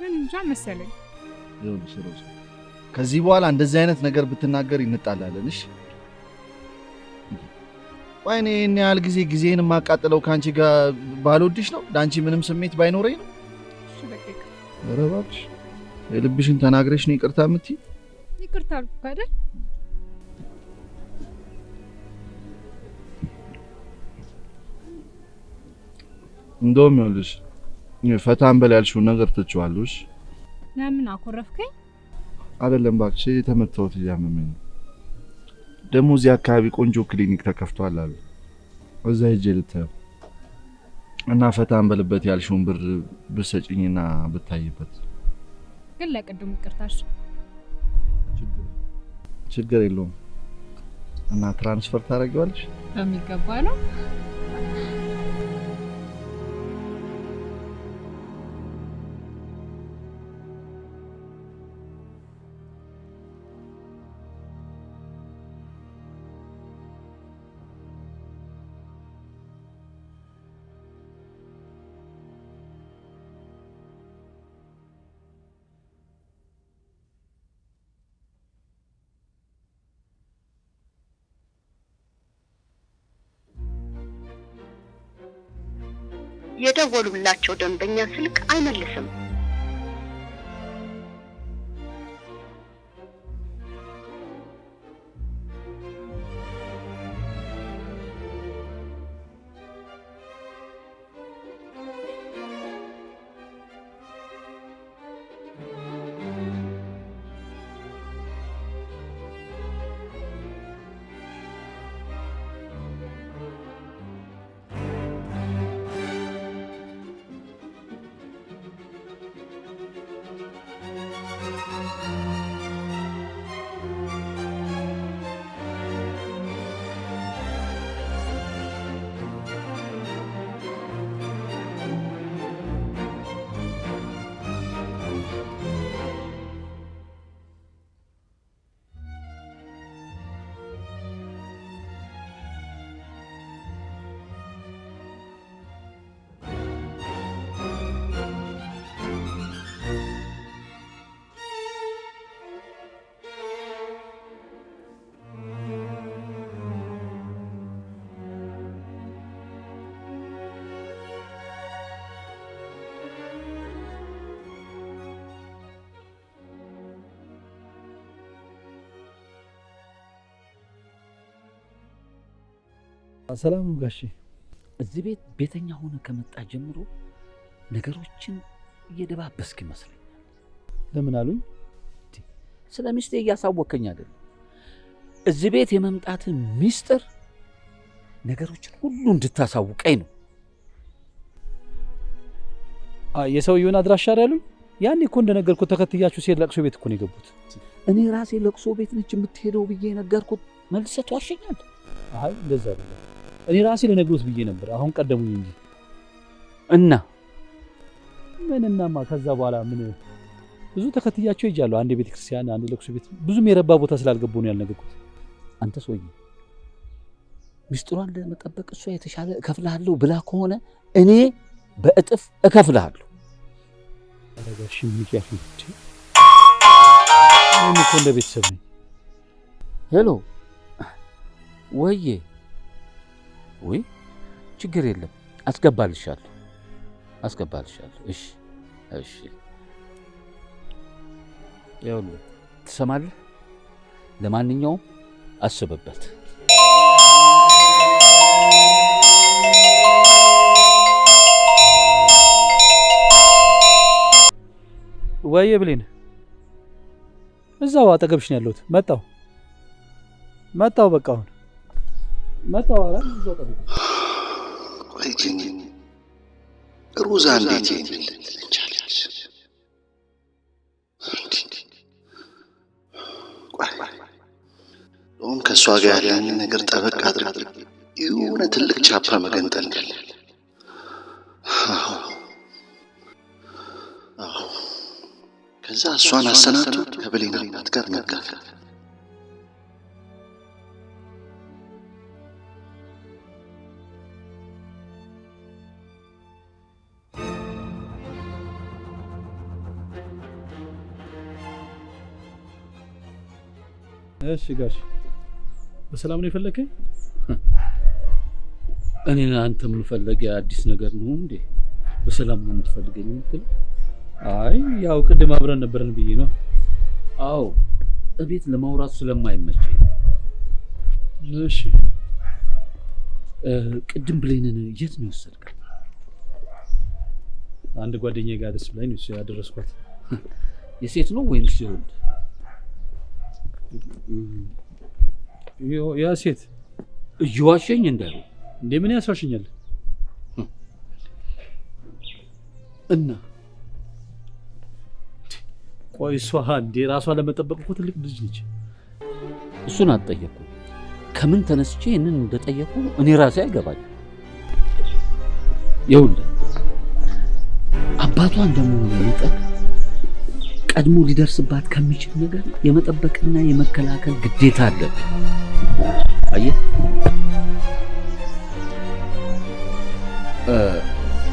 ምን እንጃ መሰለኝ። ይኸውልሽ ሮዛ፣ ከዚህ በኋላ እንደዚህ አይነት ነገር ብትናገር እንጣላለን። እሺ? ወይኔ እኔ ያህል ጊዜን የማቃጥለው ካንቺ ጋር ባልወድሽ ነው? ዳንቺ ምንም ስሜት ባይኖረኝ ነው? እሺ በቃ ኧረ እባክሽ የልብሽን ተናግረሽ ነው ይቅርታ የምትይ? ይቅርታ አልኩ አይደል? እንደውም ይኸውልሽ ፈታን በል ያልሽውን ነገር ትችዋለሽ። ለምን አኮረፍከኝ? አይደለም እባክሽ የተመታሁት እያመመኝ ነው። ደግሞ እዚህ አካባቢ ቆንጆ ክሊኒክ ተከፍቷል አሉ። እዛ ሂጅ ልታየው እና ፈታን በልበት ያልሽውን ብር ብትሰጪኝና ብታይበት። ግን ለቅድም ይቅርታሽ። ችግር የለውም። እና ትራንስፈር ታደርጊዋለሽ? በሚገባ ነው። የደወሉላቸው ደንበኛ ስልክ አይመልስም። ሰላም ነው ጋሼ። እዚህ ቤት ቤተኛ ሆነ ከመጣ ጀምሮ ነገሮችን እየደባበስክ ይመስለኛል። ለምን አሉኝ? ስለ ሚስቴ እያሳወከኝ አይደለም። እዚህ ቤት የመምጣትን ሚስጥር ነገሮችን ሁሉ እንድታሳውቀኝ ነው። የሰውየውን አድራሻ አይደሉኝ? ያኔ እኮ እንደነገርኩት ተከትያችሁ ሲሄድ ለቅሶ ቤት እኮ ነው የገቡት። እኔ ራሴ ለቅሶ ቤት ነች የምትሄደው ብዬ ነገርኩት። መልሰህ ትዋሸኛለህ? አይ እንደዛ አይደለም። እኔ ራሴ ልነግሮት ብዬ ነበር። አሁን ቀደሙኝ እንጂ እና ምንናማ ከዛ በኋላ ምን ብዙ ተከትያቸው ሄጃለሁ። አንድ ቤተ ክርስቲያን፣ አንድ ለቅሶ ቤት፣ ብዙም የረባ ቦታ ስላልገቡ ነው ያልነገርኩት። አንተ ሰውዬ ሚስጥሯን ለመጠበቅ እሷ የተሻለ እከፍልሃለሁ ብላ ከሆነ እኔ በእጥፍ እከፍልሃለሁ። አረጋሽ ምክያፍ ነው እኔ እኮ እንደ ቤተሰብ ነኝ። ሄሎ ወዬ፣ ወይ ችግር የለም አስገባልሻለሁ። እሺ እሺ። ይኸውልህ ትሰማለህ? ለማንኛውም አስብበት። ወይዬ ብሌን፣ እዛው አጠገብሽ ነው ያለሁት። መጣሁ በቃ አሁን መጣሁ። አረ እዛው አጠገብሽ። ቆይ ግን ሮዛ እንዴት ይቻላል? ቆይ ከእሷ ጋር ያለንን ነገር ጠበቅ አድርግ። የሆነ ትልቅ ቻፓ መገንጠል እንዳለ። ከዛ እሷን አሰናብቶ ከብሌን አባት ጋር መጋፈጥ። እሺ ጋሽ፣ በሰላም ነው የፈለከኝ? እኔ አንተ የምፈልግ አዲስ ነገር ነው እንዴ? በሰላም ነው የምትፈልገኝ የምትል? አይ ያው ቅድም አብረን ነበርን ብዬ ነው። አዎ እቤት ለማውራት ስለማይመቸኝ። እሺ ቅድም ብሌንን የት ነው የወሰድከው? አንድ ጓደኛዬ ጋር ደስ ብላኝ ነው ያደረስኳት። የሴት ነው ወይንስ የወንድ? ያ ሴት። እየዋሸኝ እንዳለው እንዴ? ምን ያስዋሽኛል? እና ቆይ እሷ እንዴ ራሷ ለመጠበቅ እኮ ትልቅ ልጅ ነች። እሱን አትጠየቁ። ከምን ተነስቼ እንን እንደጠየቁ እኔ ራሴ አይገባኝ። ይኸውልህ አባቷ እንደመሆኑ መጠን ቀድሞ ሊደርስባት ከሚችል ነገር የመጠበቅና የመከላከል ግዴታ አለብህ።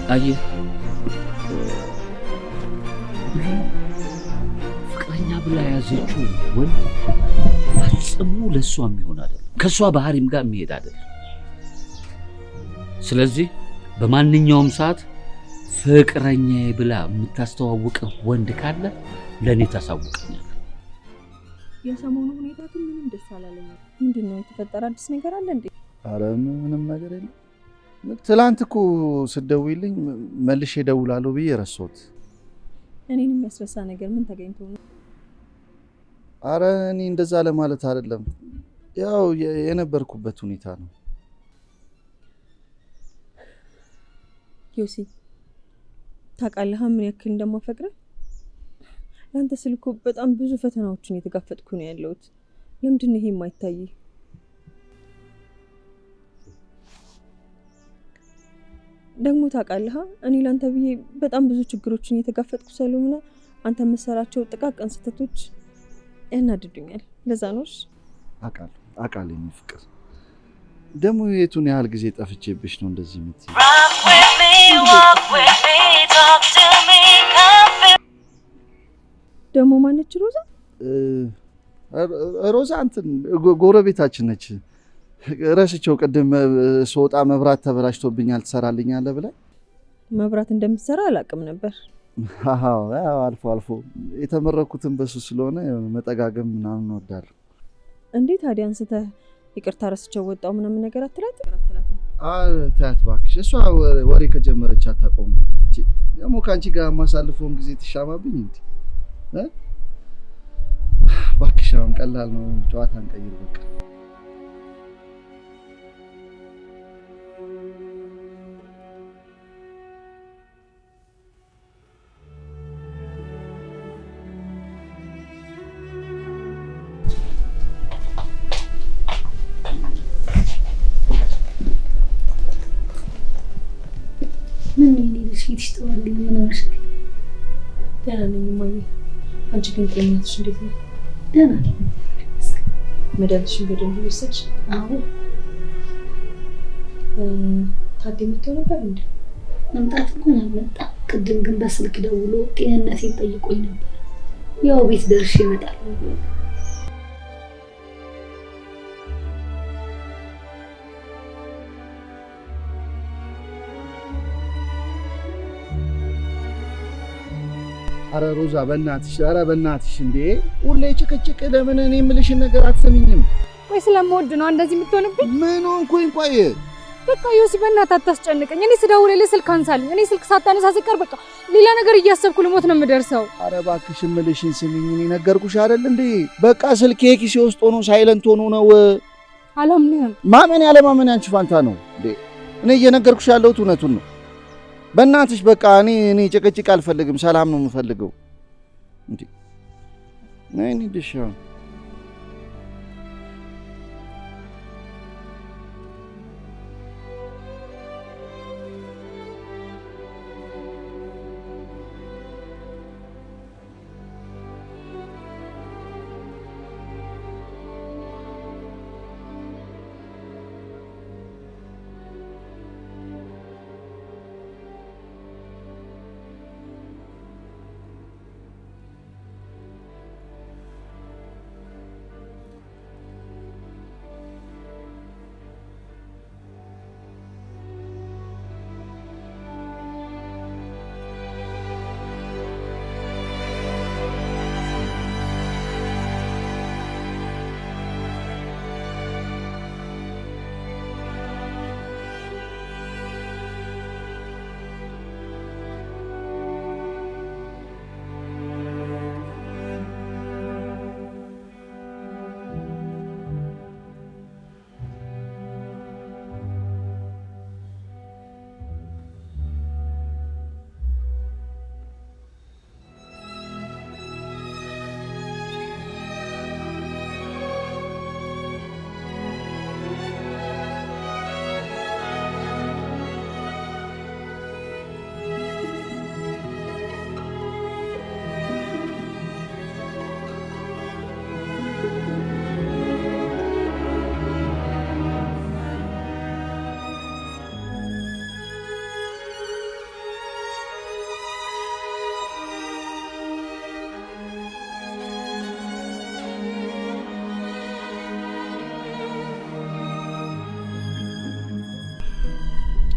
አየህ ፍቅረኛ ብላ ያዘችው ወንድ ፈጽሞ ለእሷ የሚሆን አይደለም፣ ከእሷ ባህሪም ጋር የሚሄድ አይደለም። ስለዚህ በማንኛውም ሰዓት ፍቅረኛዬ ብላ የምታስተዋውቅህ ወንድ ካለ ለእኔ ታሳውቀኛል። የሰሞኑ ሁኔታ ግን ምንም ደስ አላለኝም። ምንድን ነው የተፈጠረ? አዲስ ነገር አለ እንዴ? አረ ምንም ነገር የለም። ትላንት እኮ ስትደውይልኝ መልሼ እደውላለሁ ብዬ ረሳሁት። እኔን የሚያስረሳ ነገር ምን ተገኝቶ ነው? አረ እኔ እንደዛ ለማለት አይደለም፣ ያው የነበርኩበት ሁኔታ ነው። ዮሲ ታውቃለህ ምን ያክል እንደማፈቅርህ? ለአንተ ስል እኮ በጣም ብዙ ፈተናዎችን የተጋፈጥኩ ነው ያለሁት። ለምንድን ነው ይሄ የማይታይ? ደግሞ ታውቃለህ እኔ ላንተ ብዬ በጣም ብዙ ችግሮችን የተጋፈጥኩ ስለሆነ አንተ የምትሰራቸው ጥቃቅን ስህተቶች ያናድዱኛል። ለዛ ነው። አውቃለሁ የኔ ፍቅር። ደግሞ የቱን ያህል ጊዜ ጠፍቼብሽ ነው እንደዚህ የምትይ? ደግሞ ማነች ሮዛ? ሮዛ እንትን ጎረቤታችን ነች። ረስቸው ቅድም ስወጣ መብራት ተበላሽቶብኛል ትሰራልኛለህ ብላ። መብራት እንደምትሰራ አላውቅም ነበር። አዎ አልፎ አልፎ የተመረኩትን በሱ ስለሆነ መጠጋገም ምናምን እወዳለሁ። እንዴ ታዲያ አንስተህ ይቅርታ ረስቸው ወጣው ምናምን ነገር አትላት? ታያት እባክሽ። እሷ ወሬ ከጀመረች አታቆም። ደግሞ ከአንቺ ጋር የማሳልፈውን ጊዜ ትሻማብኝ እንዴ? እባክሽ አሁን ቀላል ነው፣ ጨዋታ እንቀይር በቃ። ምን ይልሽ ፊትሽ ጥሩ አይደለም። ምን ሆነሽ? ደህና ነኝ እማዬ። አንቺ ግን ጤንነትሽ እንዴት ነው? ደህና ነኝ። መድኃኒትሽን በደንብ ወሰድሽ? አዎ። ታዴ መጥቶ ነበር እንዴ? መምጣት እንኳን አልመጣም። ቅድም ግን በስልክ ደውሎ ጤንነቴን ጠይቆኝ ነበር። ያው ቤት ደርሼ እመጣለሁ። አረ ሮዛ በእናትሽ፣ አረ በእናትሽ እንዴ! ሁሌ ጭቅጭቅ። ለምን እኔ የምልሽን ነገር አትሰሚኝም? ቆይ ስለምወድ ነው እንደዚህ የምትሆንብኝ? ምን ሆንኩኝ? ቆይ በቃ ዮሲ በእናትህ አታስጨንቀኝ። እኔ ስደውልልህ ስልክ አንሳልኝ። እኔ ስልክ ሳታነሳ ሲቀር በቃ ሌላ ነገር እያሰብኩ ልሞት ነው የምደርሰው። አረ እባክሽ የምልሽን ስሚኝ። እኔ ነገርኩሽ አይደል እንዴ? በቃ ስልኬ ኪሴ ውስጥ ሆኖ ሳይለንት ሆኖ ነው። አላምንህም። ማመን ያለማመን አንቺ ፋንታ ነው እንዴ? እኔ እየነገርኩሽ ያለሁት እውነቱን ነው። በእናትሽ በቃ እኔ ጭቅጭቅ አልፈልግም፣ ሰላም ነው የምፈልገው። እንዴ ነኝ ድሻ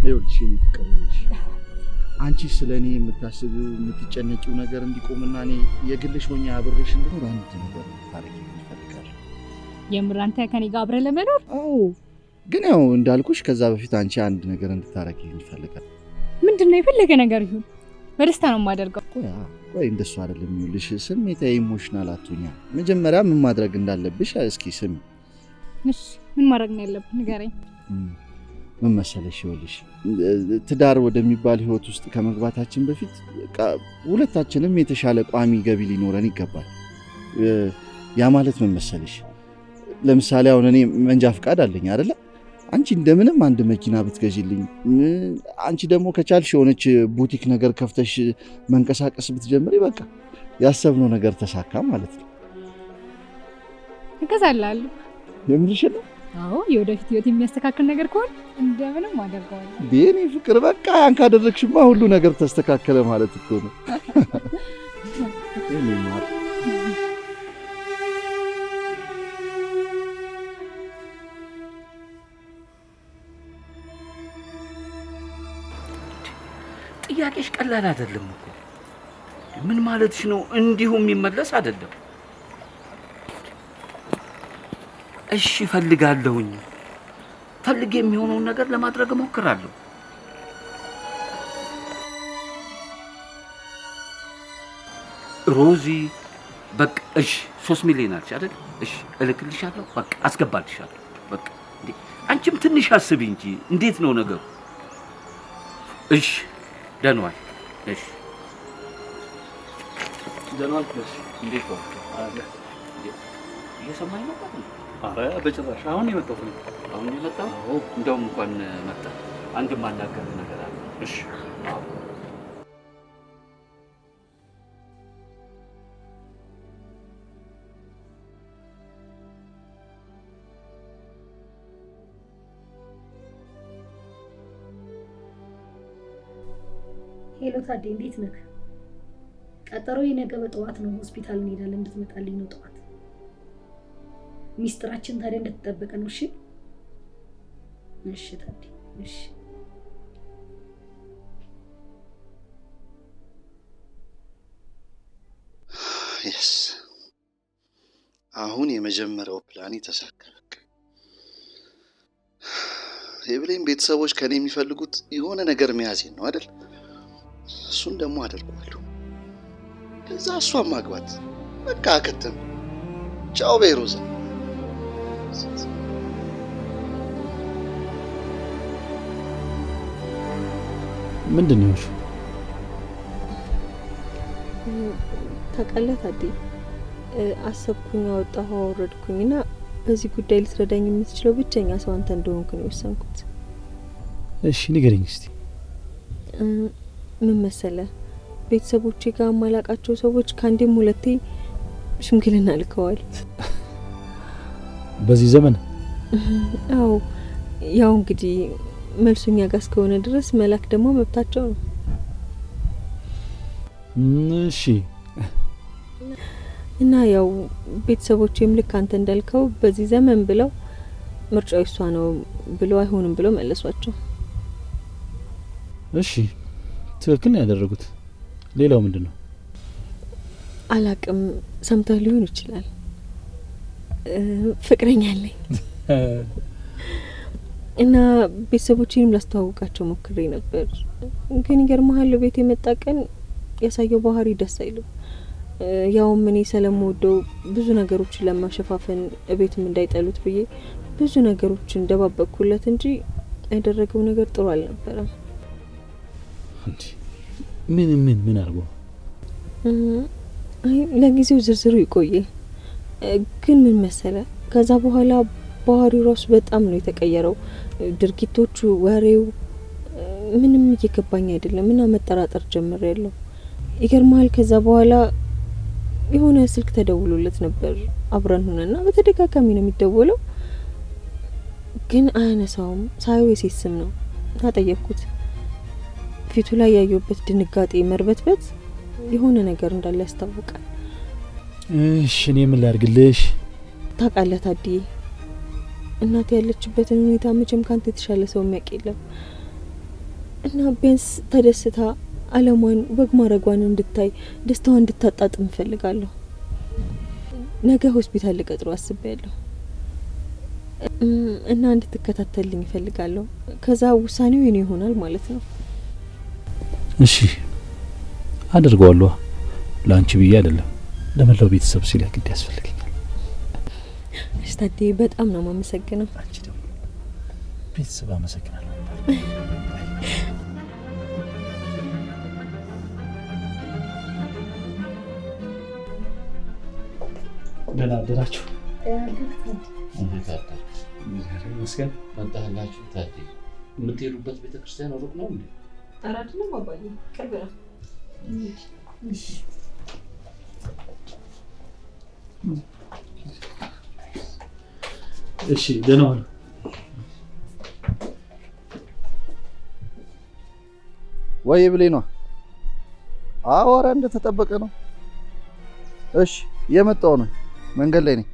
ይኸውልሽ የኔ ፍቅር፣ አንቺ ስለኔ የምታስቢው የምትጨነቂው ነገር እንዲቆምና እኔ የግልሽ ሆኜ አብሬሽ እንድኖር አንድ ነገር ታረጊ እፈልጋለሁ። የምር አንተ ከኔ ጋር አብረህ ለመኖር? አዎ፣ ግን ያው እንዳልኩሽ ከዛ በፊት አንቺ አንድ ነገር እንድታረጊ እፈልጋለሁ። ምንድነው? የፈለገ ነገር ይሁን በደስታ ነው የማደርገው። ቆይ እንደሱ አይደለም። ይኸውልሽ ስሜታዊ ኢሞሽናል አትሁኛ። መጀመሪያ ምን ማድረግ እንዳለብሽ እስኪ ስሚ። እሺ ምን ማድረግ ነው ያለብኝ? ንገረኝ። ምን መሰለሽ፣ ይኸውልሽ ትዳር ወደሚባል ህይወት ውስጥ ከመግባታችን በፊት ሁለታችንም የተሻለ ቋሚ ገቢ ሊኖረን ይገባል። ያ ማለት ምን መሰለሽ፣ ለምሳሌ አሁን እኔ መንጃ ፍቃድ አለኝ አይደለ? አንቺ እንደምንም አንድ መኪና ብትገዢልኝ፣ አንቺ ደግሞ ከቻልሽ የሆነች ቡቲክ ነገር ከፍተሽ መንቀሳቀስ ብትጀምሪ፣ በቃ ያሰብነው ነገር ተሳካ ማለት ነው። እገዛላለሁ። የምርሽ ነው? አዎ፣ የወደፊት ህይወት የሚያስተካክል ነገር ከሆነ እንደምንም አደርገዋለሁ። የኔ ፍቅር፣ በቃ ያን ካደረግሽማ ሁሉ ነገር ተስተካከለ ማለት እኮ ነው። የኔ ማር ጥያቄሽ ቀላል አይደለም እኮ። ምን ማለትሽ ነው? እንዲሁ የሚመለስ አይደለም። እሺ ፈልጋለሁኝ ፈልጌ የሚሆነውን ነገር ለማድረግ እሞክራለሁ። ሮዚ በቃ እሺ 3 ሚሊዮን አልሽ አይደል? እሺ እልክልሻለሁ። በቃ አስገባልሻለሁ። በቃ እንዴ አንቺም ትንሽ አስቢ እንጂ እንዴት ነው ነገሩ? እሺ ደህና ዋል። እሺ ደህና ዋል። እንዴት ነው? እየሰማኝ ነው? ኧረ በጭራሽ አሁን የመጣሁት ነው። አሁን የመጣው? እንደውም እንኳን መጣ። አንድ ማናገር ነገር አለ። እሺ ሄሎ ታዴ፣ እንዴት ነህ? ቀጠሮ የነገ በጠዋት ነው። ሆስፒታል እንሄዳለን። እንድትመጣልኝ ነው ጠዋት። ሚስጥራችን ታዲያ እንደተጠበቀ ነው። እሺ እሺ ታዴ፣ እሺ። የስ አሁን የመጀመሪያው ፕላን ተሳካ። የብሌን ቤተሰቦች ከኔ የሚፈልጉት የሆነ ነገር መያዜን ነው አይደል? እሱን ደግሞ አደርገዋለሁ። ከዛ እሷን ማግባት በቃ አከተም። ቻው ቤሮዛ። ምንድን ነው? ታውቃለህ ታዴ፣ አሰብኩኝ፣ አወጣሁ፣ አወረድኩኝና በዚህ ጉዳይ ልትረዳኝ የምትችለው ብቸኛ ሰው አንተ እንደሆንክ ነው የወሰንኩት። እሺ ንገረኝ እስቲ። ምን መሰለህ፣ ቤተሰቦቼ ጋር ማላቃቸው ሰዎች ከአንዴም ሁለቴ ሽምግልና ልከዋል። በዚህ ዘመን? አዎ፣ ያው እንግዲህ መልሱኛ ጋር እስከሆነ ድረስ መላክ ደግሞ መብታቸው ነው። እሺ። እና ያው ቤተሰቦቼም ልክ አንተ እንዳልከው በዚህ ዘመን ብለው ምርጫው እሷ ነው ብለው አይሆንም ብለው መለሷቸው። እሺ ትክክል ነው ያደረጉት። ሌላው ምንድነው? አላቅም፣ ሰምተህ ሊሆን ይችላል። ፍቅረኛ አለኝ እና ቤተሰቦቼንም ላስተዋውቃቸው ሞክሬ ነበር። ግን ይገርምሃል፣ ቤት የመጣ ቀን ያሳየው ባህሪ ደስ አይልም። ያውም እኔ ስለምወደው ብዙ ነገሮችን ለማሸፋፈን ቤትም እንዳይጠሉት ብዬ ብዙ ነገሮችን ደባበቅኩለት እንጂ ያደረገው ነገር ጥሩ አልነበረም። ምን አርጎ? አይ ለጊዜው ዝርዝሩ ይቆየ። ግን ምን መሰለ፣ ከዛ በኋላ ባህሪው ራሱ በጣም ነው የተቀየረው። ድርጊቶቹ፣ ወሬው ምንም እየገባኝ አይደለም እና መጠራጠር ጀምሬያለሁ። ይገርማል። ከዛ በኋላ የሆነ ስልክ ተደውሎለት ነበር አብረን ሆነና በተደጋጋሚ ነው የሚደወለው፣ ግን አያነሳውም። ሳየው የሴት ስም ነው። ታጠየቅኩት። ፊቱ ላይ ያየሁበት ድንጋጤ፣ መርበትበት የሆነ ነገር እንዳለ ያስታውቃል። እሺ እኔ ምን ላድርግልሽ? ታውቃለህ ታዲያ፣ እናቴ ያለችበትን ሁኔታ መቼም ካንተ የተሻለ ሰው የሚያውቅ የለም እና ቢያንስ ተደስታ አለሟን ወግ ማረጓን እንድታይ ደስታዋን እንድታጣጥም እፈልጋለሁ። ነገ ሆስፒታል ልቀጥሮ አስቤያለሁ እና እንድትከታተልኝ እፈልጋለሁ። ከዛ ውሳኔው የኔ ይሆናል ማለት ነው። እሺ አደርገዋለሁ። ላንቺ ብዬ አይደለም ለመላው ቤተሰብ ሲል ግድ ያስፈልገኛል። እሺ ታዲያ በጣም ነው የማመሰግነው። አንቺ ደግሞ ቤተሰብ አመሰግናለሁ። ደህና አደራችሁ? እንዴት አደር? መስገን መጣላችሁ? ታዲያ የምትሄዱበት ቤተክርስቲያን ሩቅ ነው እንዴ? ኧረ አይደለም አባዬ፣ ቅርብ ነው። እሺ እሺ ደህና ዋሉ። ወይ ብሌኗ? አዎ ኧረ እንደተጠበቀ ነው። እሺ የመጣው ነው፣ መንገድ ላይ ነኝ።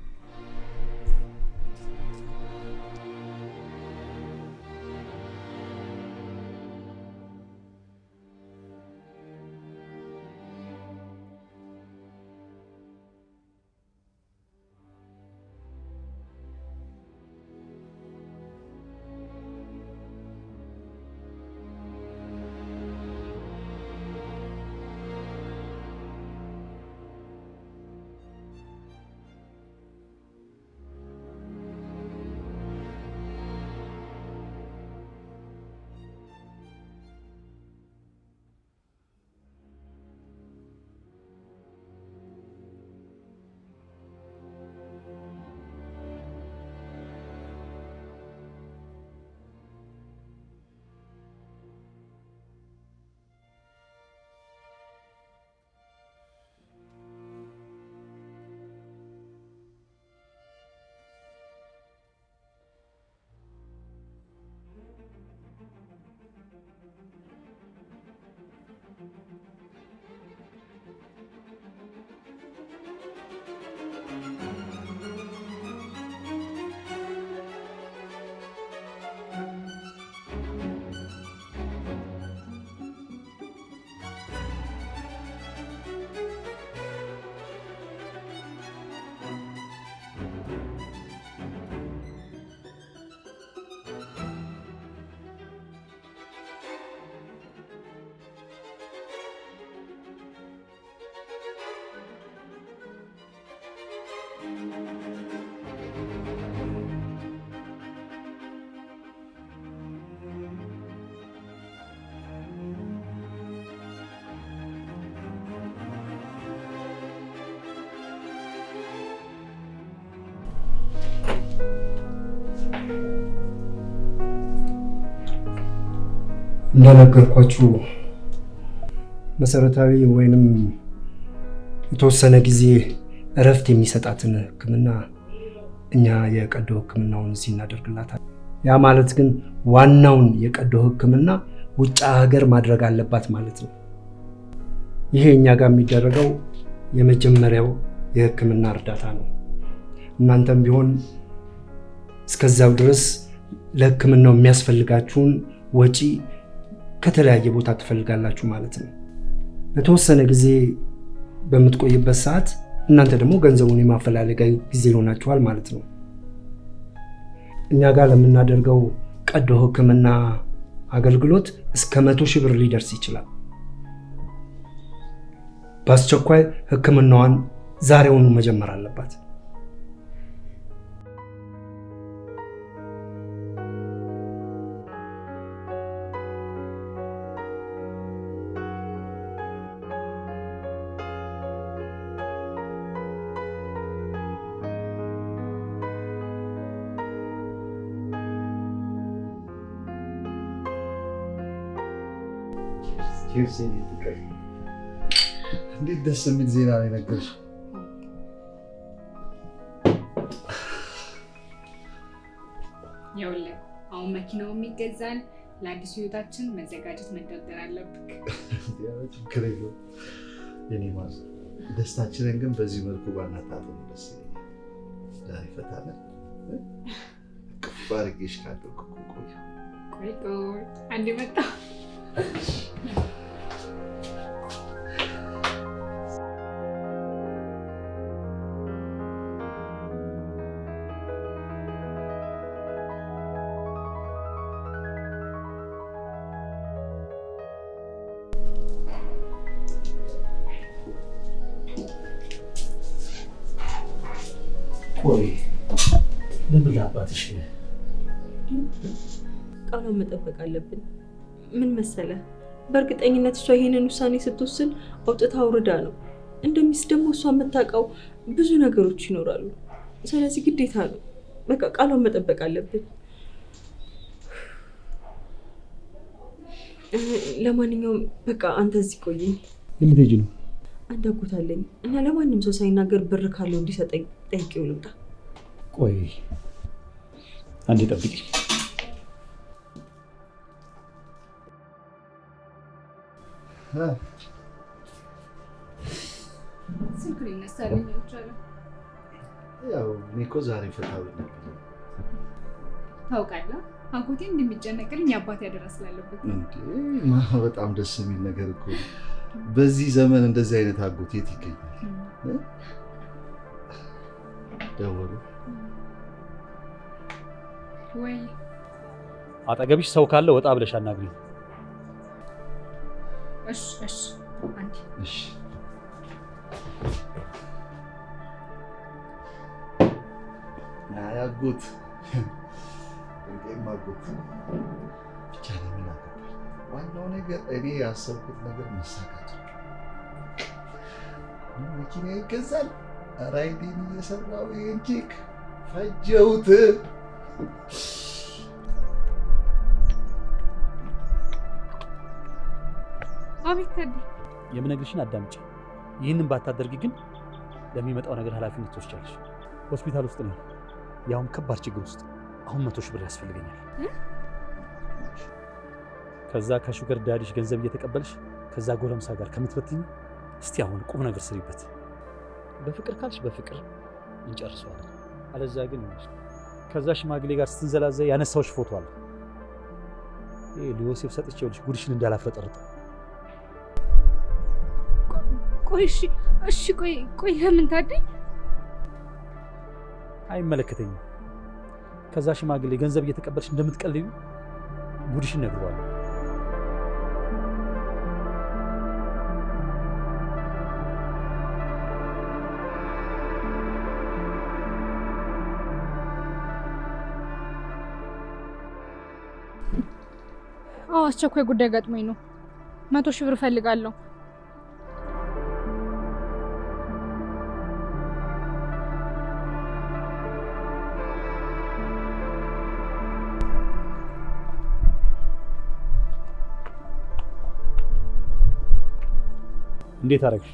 እንደነገርኳችሁ መሰረታዊ ወይንም የተወሰነ ጊዜ እረፍት የሚሰጣትን ሕክምና እኛ የቀዶ ሕክምናውን እዚህ እናደርግላታለን። ያ ማለት ግን ዋናውን የቀዶ ሕክምና ውጭ ሀገር ማድረግ አለባት ማለት ነው። ይሄ እኛ ጋር የሚደረገው የመጀመሪያው የሕክምና እርዳታ ነው። እናንተም ቢሆን እስከዛው ድረስ ለሕክምናው የሚያስፈልጋችሁን ወጪ ከተለያየ ቦታ ትፈልጋላችሁ ማለት ነው። ለተወሰነ ጊዜ በምትቆይበት ሰዓት እናንተ ደግሞ ገንዘቡን የማፈላለግ ጊዜ ይሆናችኋል ማለት ነው። እኛ ጋር ለምናደርገው ቀዶ ሕክምና አገልግሎት እስከ 100,000 ብር ሊደርስ ይችላል። በአስቸኳይ ሕክምናዋን ዛሬውኑ መጀመር አለባት። እንዴት ደስ የሚል ዜና ነው የነገርሽ። ይኸውልህ አሁን መኪናውም ይገዛል። ለአዲሱ ህይወታችን መዘጋጀት መደርደር አለብክ። ችግር የለውም የኔ ማዝ። ደስታችንን ግን በዚህ መልኩ ባናጣጥም ደስ ይለኛል። ዛሬ ፈታለን ቅፍ አድርጌሽ ካደረኩ ቆይ አንዴ መጣ። ቆይ ለምን አባትሽ ቃሏን መጠበቅ አለብን። ምን መሰለ፣ በእርግጠኝነት እሷ ይሄንን ውሳኔ ስትወስን አውጥታ አውርዳ ነው። እንደሚስ ደግሞ እሷ የምታውቀው ብዙ ነገሮች ይኖራሉ። ስለዚህ ግዴታ ነው፣ በቃ ቃሏን መጠበቅ አለብን። ለማንኛውም በቃ አንተ እዚህ ቆየኝ። የምትሄጂ ነው? አንድ አጎት አለኝ እና ለማንም ሰው ሳይናገር ብር ካለው እንዲሰጠኝ ጠይቄው ልምጣ። ቆይ አንዴ ጠብቂ። ስልክ ሊነሳልኝ አልቻለም። ያው እኔ እኮ ዛሬ ፈታው ነበር። ታውቃለህ አጎቴ እንደሚጨነቅልኝ አባቴ ያደራ ስላለበት እንዴ በጣም ደስ የሚል ነገር እኮ በዚህ ዘመን እንደዚህ አይነት አጎት የት ይገኛል? ደወሉ ወይ? አጠገብሽ ሰው ካለ ወጣ ብለሽ አናግሪኝ። እሺ አንዴ እሺ። አያጉት ማጉት ብቻ ለምን አገባኝ? ዋናው ነገር እኔ ያሰብኩት ነገር መሳካት ነው። መኪና ይገዛል። ራይዴን እየሰራው እንጂክ ፈጀውት። አቤት ታዲ፣ የምነግርሽን አዳምጪ። ይህንን ባታደርጊ ግን ለሚመጣው ነገር ኃላፊነት ትወስጃለሽ። ሆስፒታል ውስጥ ነው፣ ያውም ከባድ ችግር ውስጥ። አሁን 100,000 ብር ያስፈልገኛል። ከዛ ከሹገር ዳዲሽ ገንዘብ እየተቀበልሽ ከዛ ጎረምሳ ጋር ከምትበትኝ እስቲ አሁን ቁም ነገር ስሪበት። በፍቅር ካልሽ በፍቅር እንጨርሰዋለን፣ አለዛ ግን ከዛ ሽማግሌ ጋር ስትንዘላዘይ ያነሳውሽ ፎቶ አለ። ይሄ ለዮሴፍ ሰጥቼውልሽ ጉድሽን እንዳላፍረጠርጥ። ቆይ እሺ ቆይ ለምን ታዲያ? አይመለከተኝም። ከዛ ሽማግሌ ገንዘብ እየተቀበልሽ እንደምትቀልዩ ጉድሽን ነግሯል። አስቸኳይ ጉዳይ ገጥሞኝ ነው። 100,000 ብር እፈልጋለሁ። እንዴት አደረግሽ?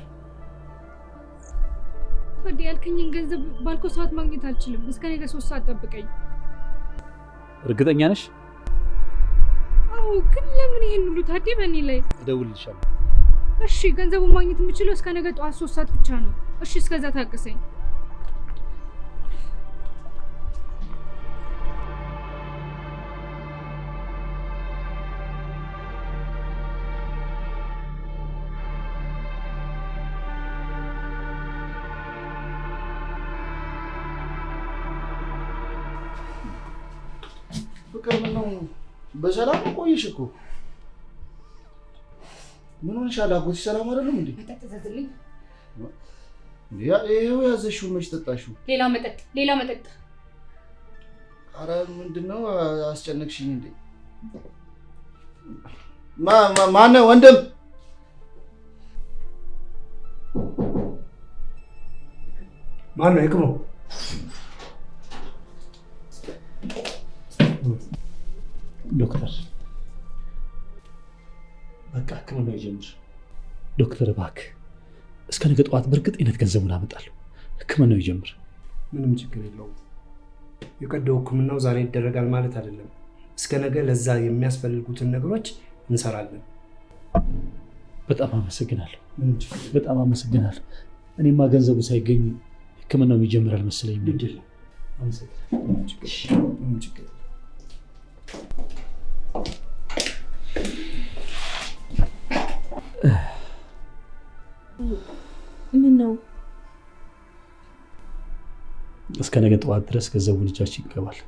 ታዲ ያልከኝን ገንዘብ ባልከው ሰዓት ማግኘት አልችልም። እስከ ነገ 3 ሰዓት ጠብቀኝ። እርግጠኛ ነሽ? አዎ፣ ግን ለምን ይሄን ሁሉ ታዲ በእኔ ላይ? እደውልልሻለሁ። እሺ፣ ገንዘቡን ማግኘት የምችለው እስከ ነገ ጠዋት 3 ሰዓት ብቻ ነው። እሺ፣ እስከዛ ታቅሰኝ። ፍቅር ምነው በሰላም ቆየሽ እኮ? ምን ሆነሻል? አጎትሽ ሰላም አይደለም እንዴ? መጠጥ ዘዝልኝ። ይኸው ያዘሽውን መች ጠጣሽው? ሌላ መጠጥ። ኧረ ምንድነው አስጨነቅሽኝ እንዴ? ማነው ወንድም? ማነው ይቅሙ? ዶክተር በቃ ህክምናው ይጀምር። ዶክተር እባክህ እስከ ነገ ጠዋት በእርግጠኝነት ገንዘቡን አመጣለሁ። ህክምናው ይጀምር። ምንም ችግር የለውም። የቀዶ ህክምናው ዛሬ ይደረጋል ማለት አይደለም። እስከ ነገ ለዛ የሚያስፈልጉትን ነገሮች እንሰራለን። በጣም አመሰግናለሁ። በጣም አመሰግናለሁ። እኔማ ገንዘቡ ሳይገኝ ህክምናው ይጀምራል መሰለኝ። ግድ አመሰግናለሁ። ምንም ችግር ምን ነው? እስከ ነገ ጠዋት ድረስ ገንዘቡን እጃችን ይገባል።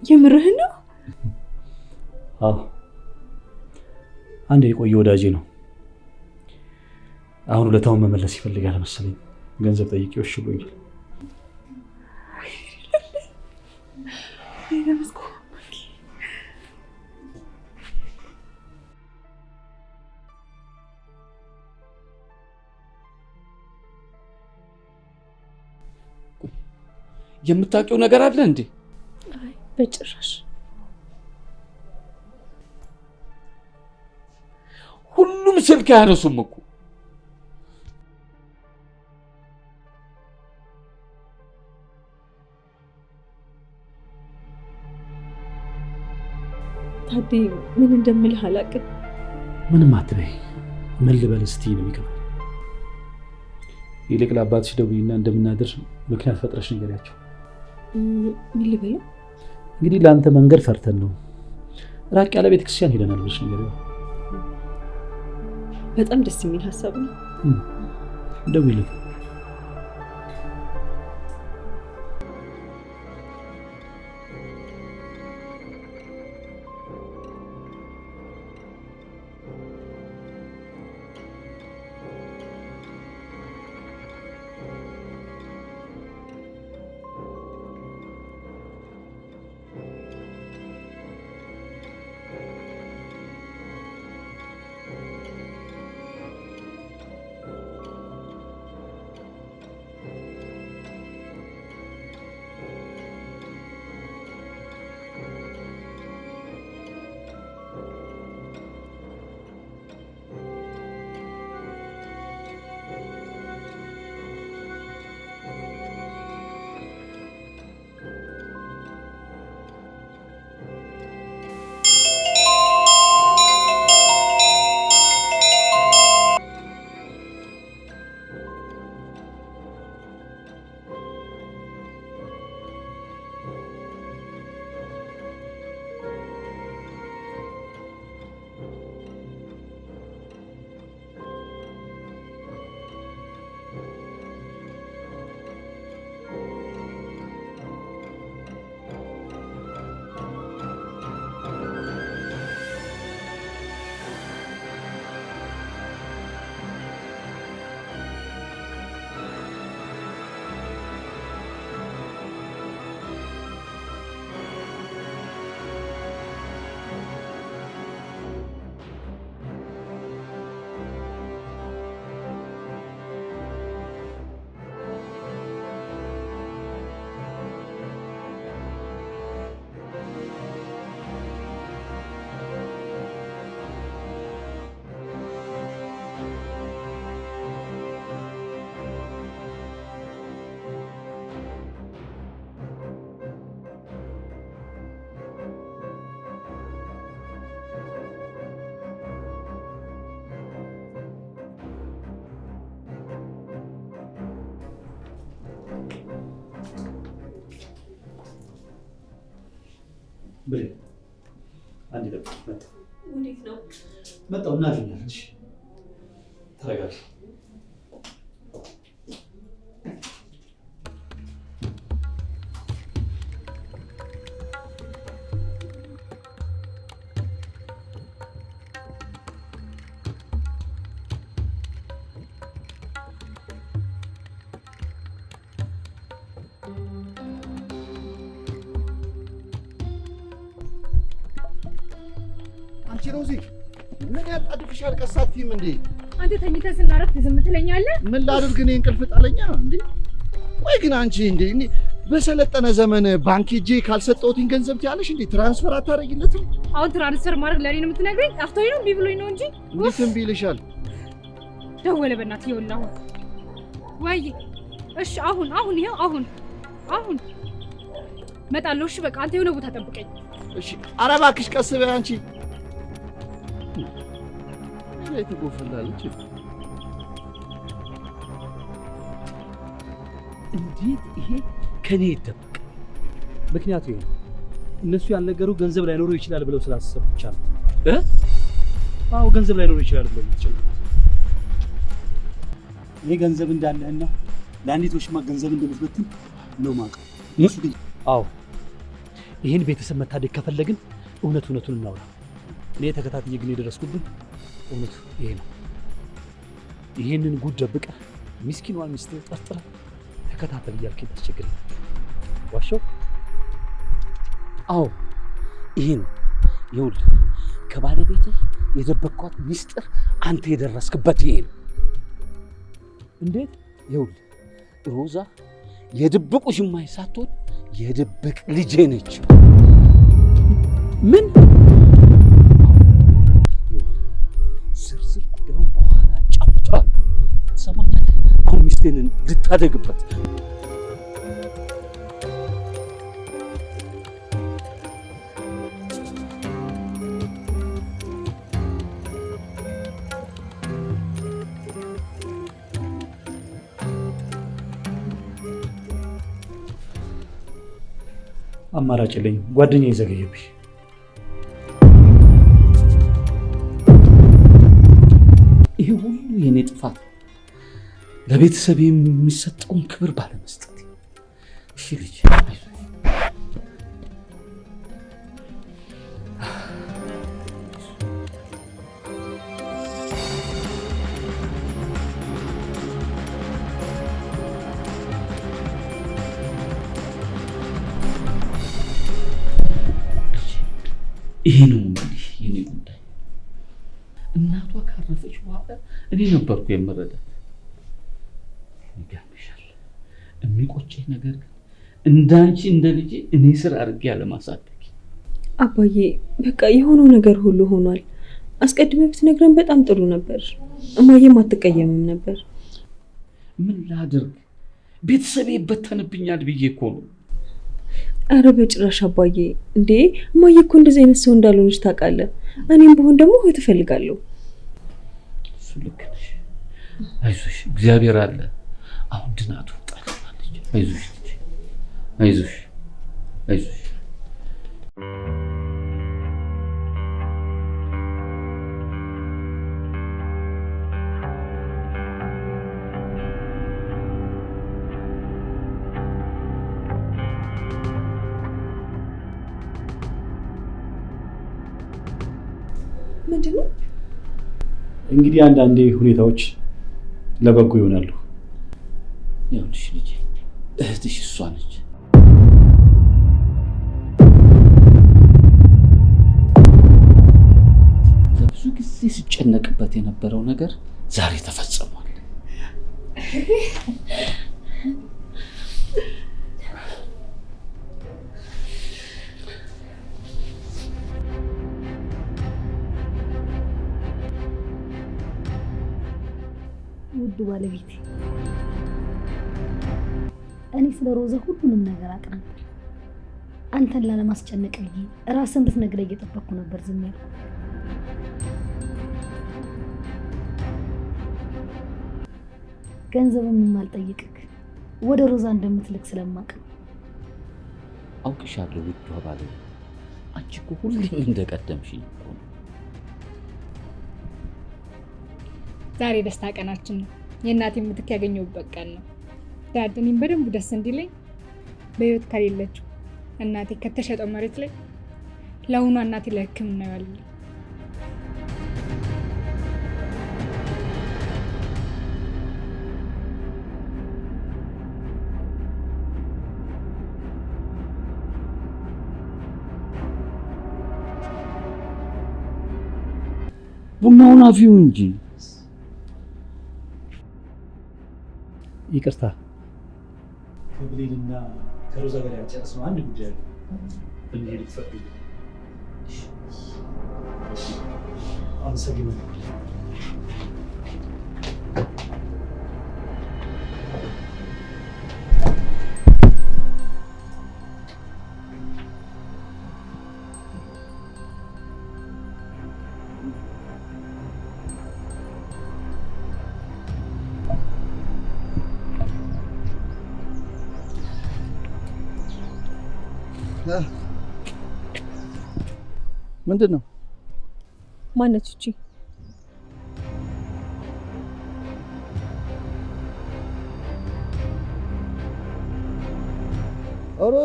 የምርህን ነው? አዎ፣ አንድ የቆየ ወዳጄ ነው። አሁን ውለታውን መመለስ ይፈልጋል መሰለኝ። ገንዘብ ጠይቄው እሺ ብሎኛል። የምታውቂው ነገር አለ እንዴ? አይ በጭራሽ። ሁሉም ስልክ አያነሱም እኮ። ታዲ ምን እንደምልህ አላውቅም። ምንም አትበይ። ምን ልበል እስቲ ነው የሚገባኝ። ይልቅ ለአባትሽ ደውይና እንደምናድር ምክንያት ፈጥረሽ ንገሪያቸው። ምን ልበለው? እንግዲህ ለአንተ መንገድ ፈርተን ነው ራቅ ያለ ቤተክርስቲያን ሄደናል ብለሽ ንገሪው። በጣም ደስ የሚል ሀሳብ ነው። ደውይለት። ብሌን አንድ ደቂቃ መጣሁ። እንዴት ነው? መጣሁ። እናገኛለን። እሺ ተረጋጊ። አንቺ ሮዚ ምን ያጣድፍሻል? ቀሳቲም እንዴ? አንተ ተኝተህ ስናረፍ ዝም ትለኛለህ? ምን ላድርግ እኔ እንቅልፍ ጣለኛ እንዴ? ወይ ግን አንቺ እንዴ በሰለጠነ ዘመን ባንክ ሄጄ ካልሰጠሁትኝ ገንዘብ ትያለሽ እንዴ? ትራንስፈር አታረጊለትም? አሁን ትራንስፈር ማድረግ ለኔ ነው የምትነግረኝ? ጠፍቶኝ ነው? እምቢ ብሎኝ ነው እንጂ። እንዴት እምቢ ይልሻል? ደወለ በእናትህ። ይኸውልህ አሁን ወይ እሺ፣ አሁን ይኸው አሁን እመጣለሁ። እሺ በቃ አንተ የሆነ ቦታ ጠብቀኝ። እሺ ኧረ እባክሽ ቀስ በይ አንቺ። ላይ ትጎፍላለች። እንዴት ይሄ ከኔ ይደበቅ? ምክንያቱ ይሄ እነሱ ያልነገሩ ገንዘብ ላይኖሩ ይችላል ብለው ስላሰቡ ብቻ ነው። አዎ ገንዘብ ላይኖሩ ይችላል ብለው ነው። ይሄ ገንዘብ እንዳለህና ለአንዲት ወሽማ ገንዘብ እንደምትበትን ነው የማውቀው። እሱ ግን አዎ ይሄን ቤተሰብ መታደግ ከፈለግን እውነቱን እናውራ። እኔ ተከታትዬ ግን የደረስኩብን እውነቱ ይሄ ነው። ይሄንን ጉድ ደብቀህ ምስኪኗን ሚስትህን ጠርጥረህ ተከታተል እያልክ ታስቸግረኝ። ዋሻው? አዎ ይሄ ነው። ይኸውልህ ከባለቤትህ የደበቅኳት ሚስጥር አንተ የደረስክበት ይሄ ነው። እንዴት? ይኸውልህ ሮዛ የድብቁ ሽማይ ሳትሆን የድብቅ ልጄ ነች። ምን? ዝርዝር ጉዳዩን በኋላ ጫውታለሁ። ትሰማኛለህ? አሁን ሚስቴን ልታደግበት አማራጭ የለኝም። ጓደኛዬ ዘገየብኝ። ይሄ ሁሉ የኔ ጥፋት ለቤተሰብ የሚሰጠውን ክብር ባለመስጠት። እሺ ልጅ ይሄ ነው እንግዲህ የኔ ጉዳይ። እናቷ ካረፈች በኋላ እኔ ነበርኩ የምረዳት። ይገርምሻል፣ የሚቆጨኝ ነገር ግን እንዳንቺ እንደ ልጄ እኔ ስራ አድርጌ ያለማሳደግ። አባዬ በቃ የሆነው ነገር ሁሉ ሆኗል። አስቀድመህ ብትነግረን በጣም ጥሩ ነበር። እማዬም አትቀየምም ነበር። ምን ላድርግ? ቤተሰቤ ይበተንብኛል ብዬ እኮ ነው። አረ በጭራሽ አባዬ። እንዴ እማዬ እኮ እንደዚህ አይነት ሰው እንዳልሆነች ታውቃለህ። እኔም ብሆን ደግሞ እህት እፈልጋለሁ። እሱ ልክ ነሽ። አይዞሽ፣ እግዚአብሔር አለ። አሁን ድናቱ ጣልማለች። አይዞሽ ልጅ፣ አይዞሽ፣ አይዞሽ። ምንድነው? እንግዲህ አንዳንዴ ሁኔታዎች ለበጎ ይሆናሉ። ይኸውልሽ ልጄ፣ እህትሽ እሷ ነች። ለብዙ ጊዜ ሲጨነቅበት የነበረው ነገር ዛሬ ተፈጽሟል። ውድ ባለቤቴ፣ እኔ ስለ ሮዛ ሁሉንም ነገር አውቅ ነበር። አንተን ላለማስጨነቅ ብዬ ራስን እንድትነግረኝ እየጠበቅኩ ነበር ዝም ያልኩት። ገንዘብም የማልጠይቅህ ወደ ሮዛ እንደምትልክ ስለማውቅ ነው። አውቅሻለሁ ውድ ባለቤቴ፣ አንቺ እኮ ሁሌም እንደቀደምሽኝ እኮ ነው። ዛሬ ደስታ ቀናችን ነው። የእናቴ ምትክ ያገኘሁበት ቀን ነው። ዳድ እኔም በደንብ ደስ እንዲለኝ በህይወት ከሌለችው እናቴ ከተሸጠው መሬት ላይ ለአሁኗ እናቴ ለሕክምና ያዋልልኝ። ቡናውን አፊው እንጂ። ይቅርታ ከብሌልና ከሮዛ ጋር ያልጨረስነው አንድ ጉዳይ አለ። ብንሄድ ትፈቅዱ? አመሰግናለሁ። ምንድን ነው? ማነች እቺ?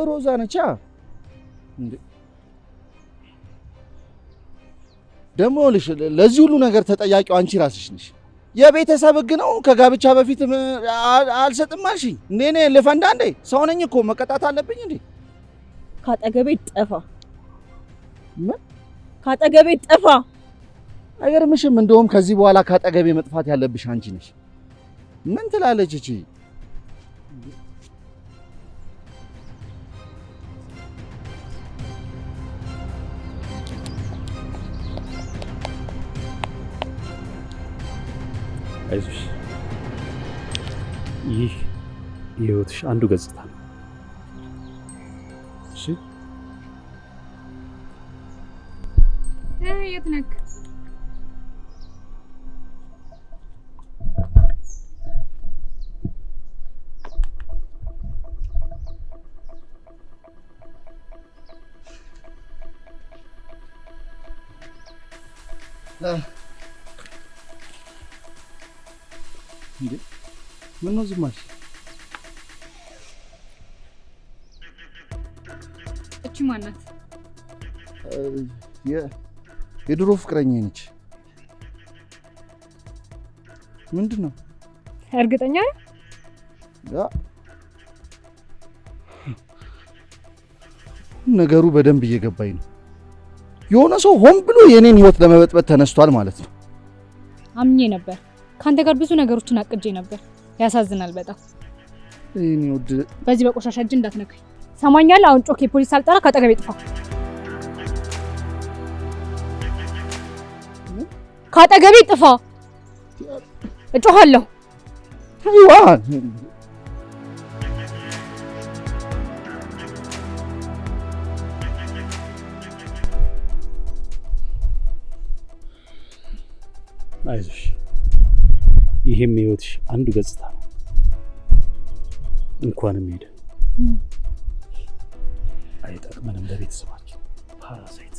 ሮዛ ነቻ። እንዴ ደግሞ ለዚህ ሁሉ ነገር ተጠያቂው አንቺ ራስሽ ነሽ። የቤተሰብ ህግ ነው። ከጋብቻ በፊት አልሰጥም አልሽኝ። እኔ ልፈንዳ እንዴ? ሰው ነኝ እኮ መቀጣት አለብኝ እንዴ? ካጠገቤ ጠፋ። ምን? ካጠገቤ ጠፋ። አይገርምሽም? እንደውም ከዚህ በኋላ ካጠገቤ መጥፋት ያለብሽ አንቺ ነሽ። ምን ትላለች እቺ? አይዞሽ፣ ይህ የህይወትሽ አንዱ ገጽታ ነው። እሺ የት ነክ? እንዴ ምን ነው ዝም አልሽ? እቺ ማናት? የድሮ ፍቅረኛ ነች። ምንድን ነው? እርግጠኛ ነህ? ነገሩ በደንብ እየገባኝ ነው። የሆነ ሰው ሆን ብሎ የኔን ህይወት ለመበጥበጥ ተነስቷል ማለት ነው። አምኜ ነበር። ካንተ ጋር ብዙ ነገሮችን አቅጄ ነበር። ያሳዝናል በጣም። እኔ ወድ በዚህ በቆሻሻ እጅ እንዳትነካኝ ሰማኛለህ? አሁን ጮኬ ፖሊስ አልጠራ፣ ካጠገቤ ጥፋ። ካጠገቤ ጥፋ። እጮሃለሁ። አይዋ አይዞሽ፣ ይሄም የህይወትሽ አንዱ ገጽታ ነው። እንኳንም ሄደ። አይጠቅመንም ለቤተሰባችን ፓራሳይት